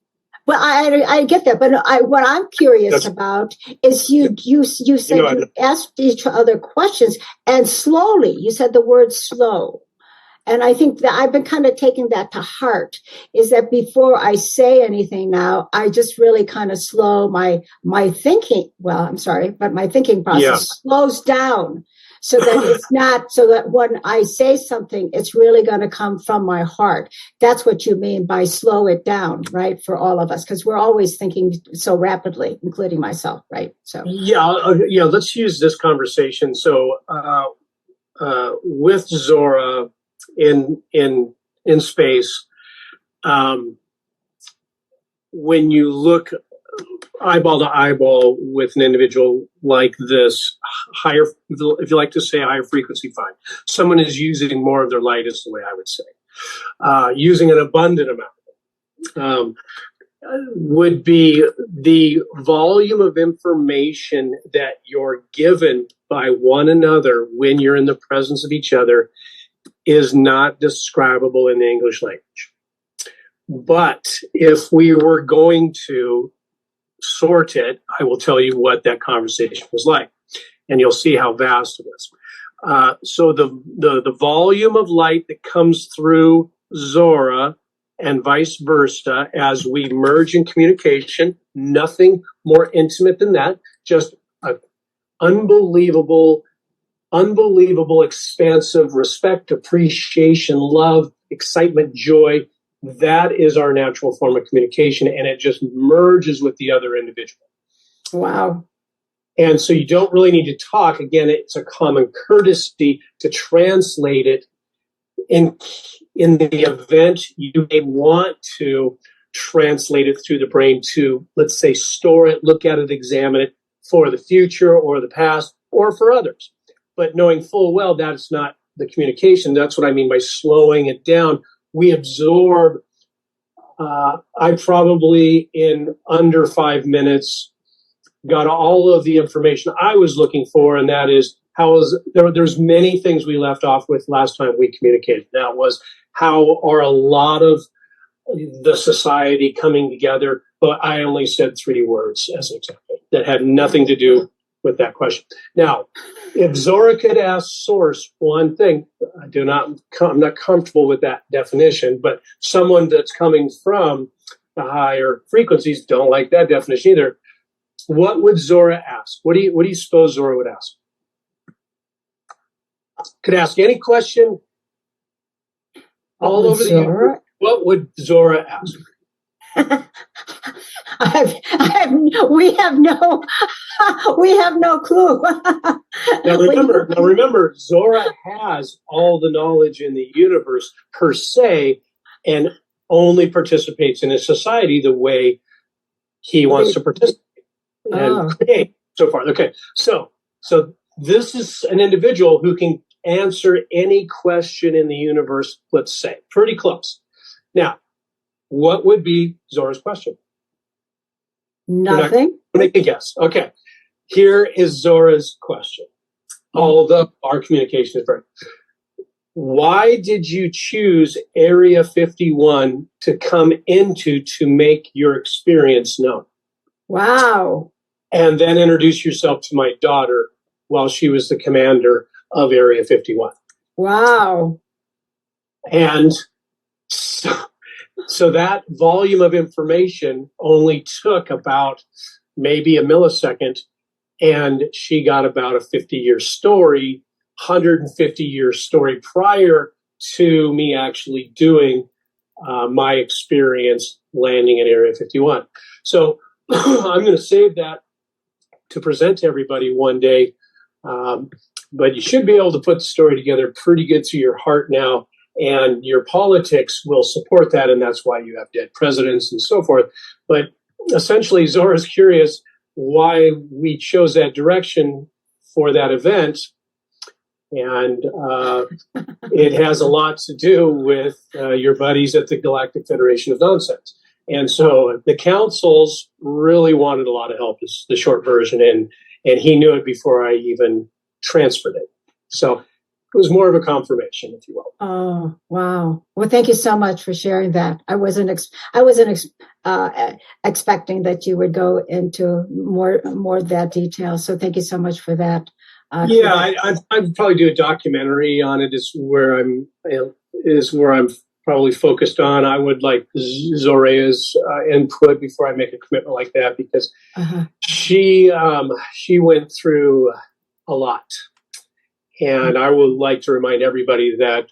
Well, I get that, but what I'm curious about is you said you asked each other questions, and slowly, you said the word slow. And I think that I've been kind of taking that to heart, is that before I say anything now, I just really kind of slow my thinking. Well, I'm sorry, but my thinking process slows down so that it's not, so that when I say something, it's really going to come from my heart. That's what you mean by slow it down, right? For all of us, because we're always thinking so rapidly, including myself, right? So let's use this conversation. So with Zora in space, when you look eyeball to eyeball with an individual like this, higher, if you like to say higher frequency, fine. Someone is using more of their light, is the way I would say. Using an abundant amount would be the volume of information that you're given by one another when you're in the presence of each other is not describable in the English language. But if we were going to sort it, I will tell you what that conversation was like, and you'll see how vast it is. So the volume of light that comes through Zora and vice versa as we merge in communication, nothing more intimate than that, just an unbelievable, expansive respect, appreciation, love, excitement, joy. That is our natural form of communication, and it just merges with the other individual. Wow. And so you don't really need to talk. Again, it's a common courtesy to translate it in the event you may want to translate it through the brain to, let's say, store it, look at it, examine it for the future or the past or for others. But knowing full well that's not the communication, that's what I mean by slowing it down. We absorb, I probably in under 5 minutes got all of the information I was looking for, and that is there's many things we left off with last time we communicated. That was how are a lot of the society coming together, but I only said 3 words as an example that had nothing to do with that question. Now, if Zora could ask Source one thing, I'm not comfortable with that definition, but someone that's coming from the higher frequencies don't like that definition either. What would Zora ask? What do you suppose Zora would ask? Could ask any question all over the universe. What would Zora ask? We have no clue. Now remember, Zora has all the knowledge in the universe per se, and only participates in a society the way he wants to participate and create. So far, okay. So this is an individual who can answer any question in the universe. Let's say pretty close. Now, what would be Zora's question? Nothing. Make a guess. Okay. Here is Zora's question. Our communication is very. Why did you choose Area 51 to come into to make your experience known? Wow. And then introduce yourself to my daughter while she was the commander of Area 51. Wow. And so that volume of information only took about maybe a millisecond, and she got about a 50-year story, 150-year story prior to me actually doing my experience landing in Area 51. So I'm going to save that to present to everybody one day, but you should be able to put the story together pretty good through your heart now. And your politics will support that, and that's why you have dead presidents and so forth. But essentially, Zora's curious why we chose that direction for that event, and it has a lot to do with your buddies at the Galactic Federation of Nonsense. And so the councils really wanted a lot of help, is the short version, and he knew it before I even transferred it. So it was more of a confirmation, if you will. Oh, wow. Well, thank you so much for sharing that. I wasn't expecting that you would go into more of that detail. So thank you so much for that. I'd probably do a documentary on it. Is where I'm probably focused on. I would like Zora's input before I make a commitment like that, because she went through a lot. And I would like to remind everybody that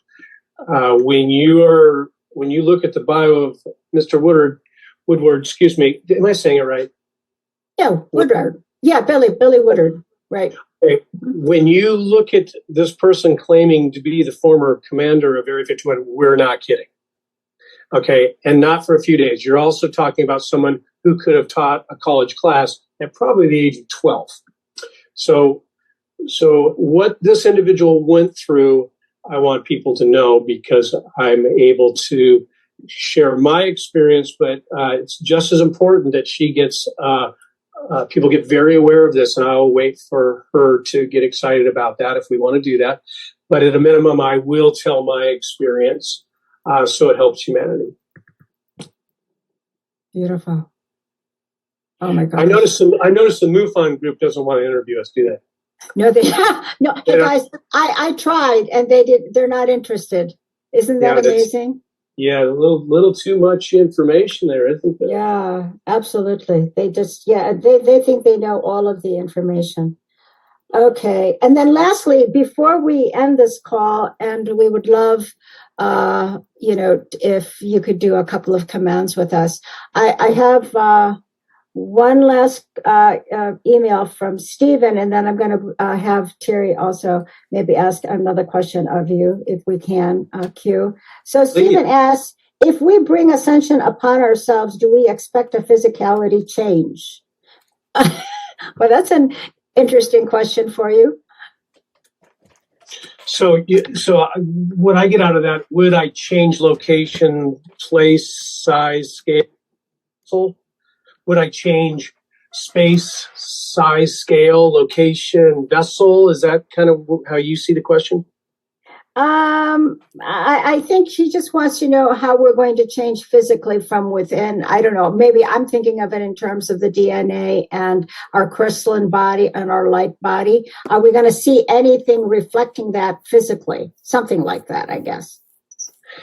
when you look at the bio of Mr. Woodward, excuse me, am I saying it right? Yeah, Woodward. Yeah, Billie Woodard, right. Okay. When you look at this person claiming to be the former commander of Area 51, we're not kidding. Okay, and not for a few days. You're also talking about someone who could have taught a college class at probably the age of 12. So what this individual went through, I want people to know, because I'm able to share my experience, but it's just as important that she gets, people get very aware of this, and I'll wait for her to get excited about that if we want to do that. But at a minimum, I will tell my experience so it helps humanity. Beautiful. Oh my God. I noticed the MUFON group doesn't want to interview us, do they? No, no. Hey guys, I tried, and they're not interested. Isn't that amazing? Yeah, a little too much information there, isn't there? Yeah, absolutely. They just, they think they know all of the information. Okay, and then lastly, before we end this call, and we would love, if you could do a couple of commands with us. I have one last email from Stephen, and then I'm going to have Terry also maybe ask another question of you, if we can, Q. So Stephen asks, if we bring ascension upon ourselves, do we expect a physicality change? Well, that's an interesting question for you. So what I get out of that, would I change location, place, size, scale? Would I change space, size, scale, location, vessel? Is that kind of how you see the question? I think she just wants to know how we're going to change physically from within. I don't know. Maybe I'm thinking of it in terms of the DNA and our crystalline body and our light body. Are we going to see anything reflecting that physically? Something like that, I guess.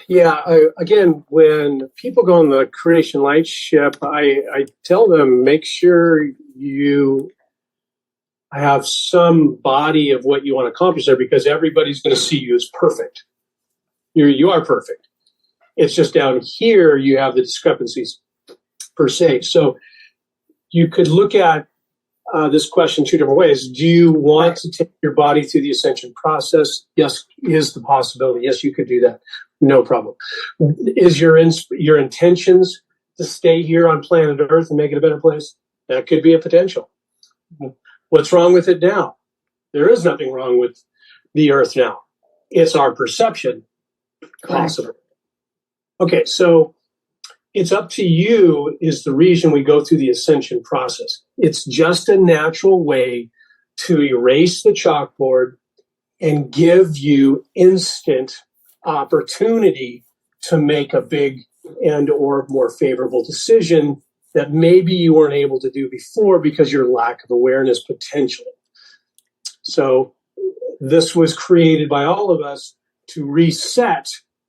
Yeah. Again, when people go on the Creation Light ship, I tell them, make sure you have some body of what you want to accomplish there, because everybody's going to see you as perfect. You are perfect. It's just down here you have the discrepancies per se. So you could look at this question two different ways. Do you want to take your body through the ascension process? Yes, is the possibility. Yes, you could do that. No problem. Is your intentions to stay here on planet Earth and make it a better place? That could be a potential. What's wrong with it now? There is nothing wrong with the Earth now. It's our perception, possible. Okay, so it's up to you is the reason we go through the ascension process. It's just a natural way to erase the chalkboard and give you instant opportunity to make a big and or more favorable decision that maybe you weren't able to do before because your lack of awareness potentially. So this was created by all of us to reset,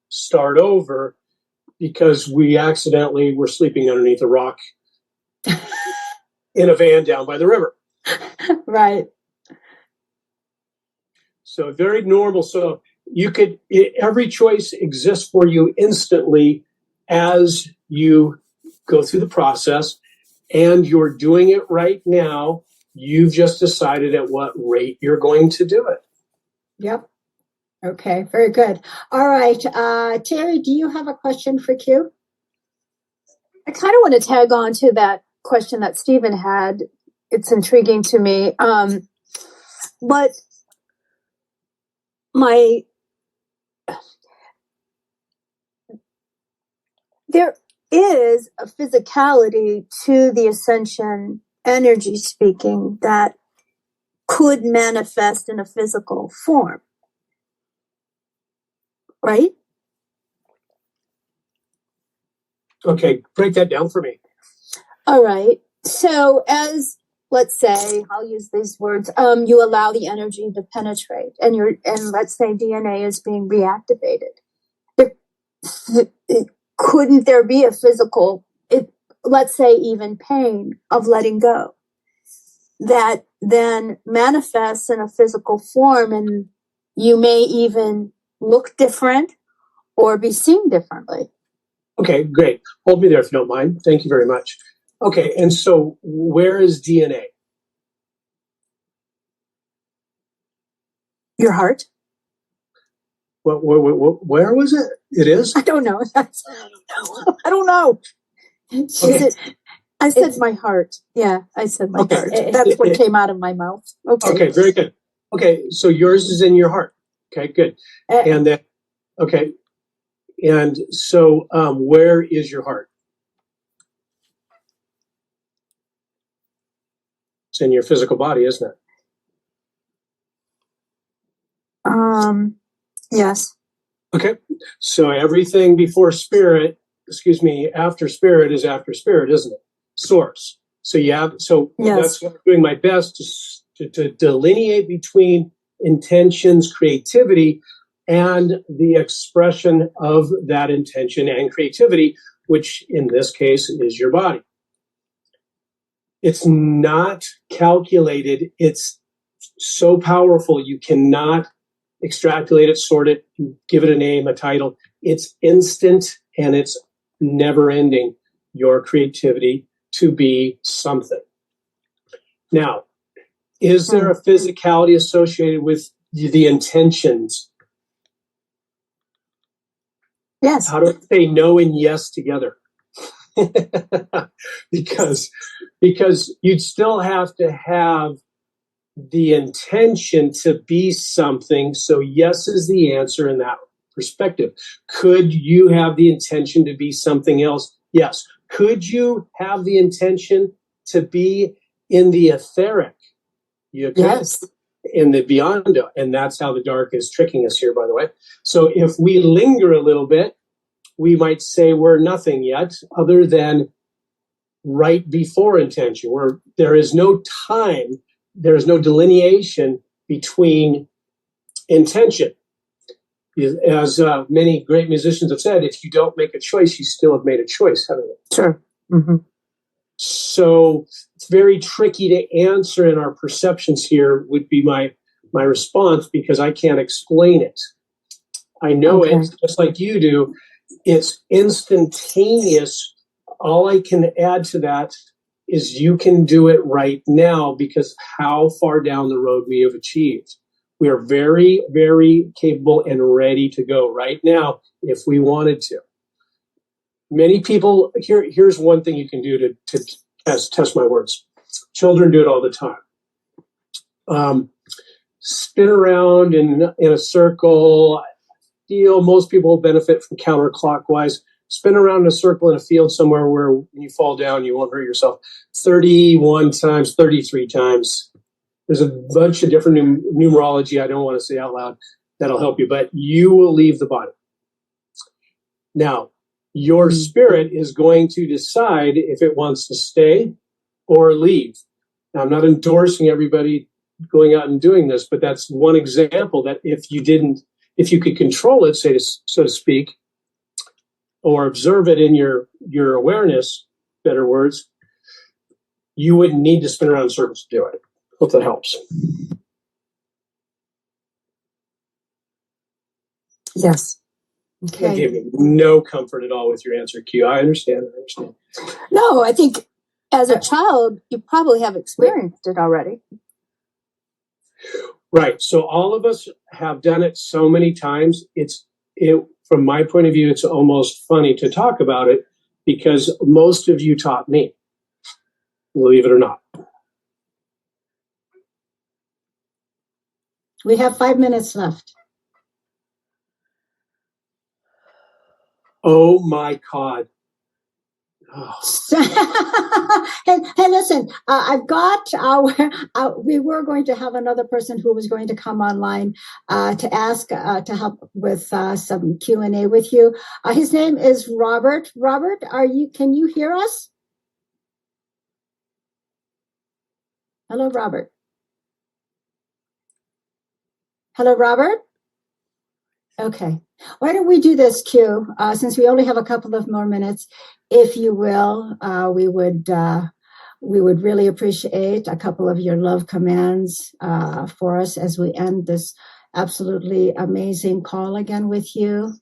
start over, because we accidentally were sleeping underneath a rock in a van down by the river. Right. So very normal. So every choice exists for you instantly as you go through the process, and you're doing it right now. You've just decided at what rate you're going to do it. Yep. Okay, very good. All right. Terry, do you have a question for Q? I kind of want to tag on to that question that Stephen had. It's intriguing to me. But there is a physicality to the ascension energy speaking that could manifest in a physical form, right? Okay, break that down for me. All right. So as, let's say, I'll use these words, you allow the energy to penetrate, and let's say DNA is being reactivated. Couldn't there be a physical, let's say even pain of letting go, that then manifests in a physical form, and you may even look different or be seen differently? Okay, great. Hold me there if you don't mind. Thank you very much. Okay, and so where is DNA? Your heart? Where was it? It is? I don't know. I don't know. Okay. I said my heart. Yeah, I said my Okay. heart. That's what came out of my mouth. Okay, very good. Okay, so yours is in your heart. Okay, good. And then, okay. And so where is your heart? It's in your physical body, isn't it? Yes. Okay. So everything before spirit, after spirit is after spirit, isn't it? Source. So yes. That's what I'm doing my best to delineate between intentions, creativity, and the expression of that intention and creativity, which in this case is your body. It's not calculated. It's so powerful. You cannot extrapolate it, sort it, give it a name, a title. It's instant and it's never ending, your creativity to be something. Now, is there a physicality associated with the intentions? Yes. How do I say no and yes together? because you'd still have to have the intention to be something. So yes is the answer in that perspective. Could you have the intention to be something else? Yes. Could you have the intention to be in the etheric. You could. Yes. In the beyond, and that's how the dark is tricking us here, by the way. So if we linger a little bit, we might say we're nothing yet other than right before intention, where there is no time, there is no delineation between intention. As many great musicians have said, if you don't make a choice, you still have made a choice, haven't you? Sure. Mm-hmm. So it's very tricky to answer, and our perceptions here would be my response, because I can't explain it. I know Okay. it just like you do. It's instantaneous. All I can add to that is you can do it right now, because how far down the road we have achieved. We are very, very capable and ready to go right now if we wanted to. Many people, here's one thing you can do to test my words. Children do it all the time. Spin around in a circle. Most people benefit from counterclockwise. Spin around in a circle in a field somewhere where when you fall down, you won't hurt yourself. 31 times, 33 times. There's a bunch of different numerology I don't want to say out loud that'll help you, but you will leave the body. Now, your spirit is going to decide if it wants to stay or leave. Now, I'm not endorsing everybody going out and doing this, but that's one example that if you could control it, so to speak, or observe it in your awareness, better words, you wouldn't need to spin around in circles to do it. Hope that helps. Yes. That gave me no comfort at all with your answer, Q. I understand. No, I think As a child, you probably have experienced it already. Right. So all of us have done it so many times. From my point of view, it's almost funny to talk about it, because most of you taught me, believe it or not. We have 5 minutes left. Oh my God. Oh. Hey, listen, I've got we were going to have another person who was going to come online to ask to help with some Q&A with you. His name is Robert. Robert, can you hear us? Hello, Robert. Hello, Robert. Okay. Why don't we do this, Q? Since we only have a couple of more minutes, if you will, we would really appreciate a couple of your love commands for us as we end this absolutely amazing call again with you.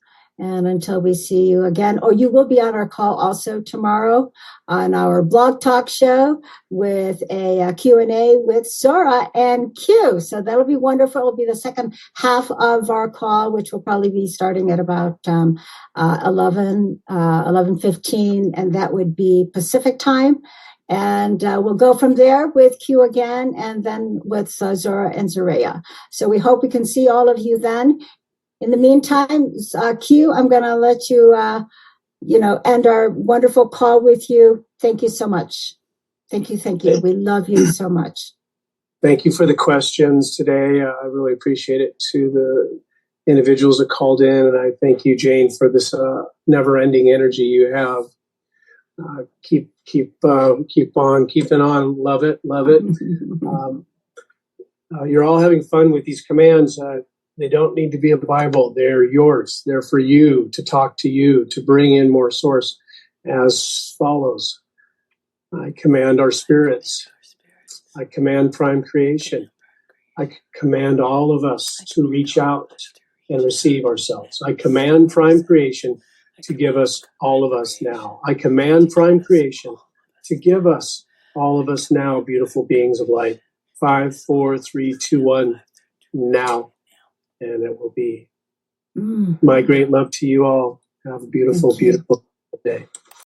And until we see you again, or you will be on our call also tomorrow on our blog talk show with a Q&A with Zora and Q. So that'll be wonderful. It'll be the second half of our call, which will probably be starting at about 11:15, and that would be Pacific time. And we'll go from there with Q again, and then with Zora and Zorea. So we hope we can see all of you then. In the meantime, Q, I'm going to let you, end our wonderful call with you. Thank you so much. Thank you. We love you so much. Thank you for the questions today. I really appreciate it, to the individuals that called in. And I thank you, Jane, for this never-ending energy you have. Keep on keeping on. Love it. You're all having fun with these commands. They don't need to be a Bible. They're yours. They're for you, to talk to you, to bring in more source, as follows. I command our spirits. I command prime creation. I command all of us to reach out and receive ourselves. I command prime creation to give us all of us now. I command prime creation to give us all of us now, beautiful beings of light. 5, 4, 3, 2, 1, now. And it will be my great love to you all. Have a beautiful, beautiful day.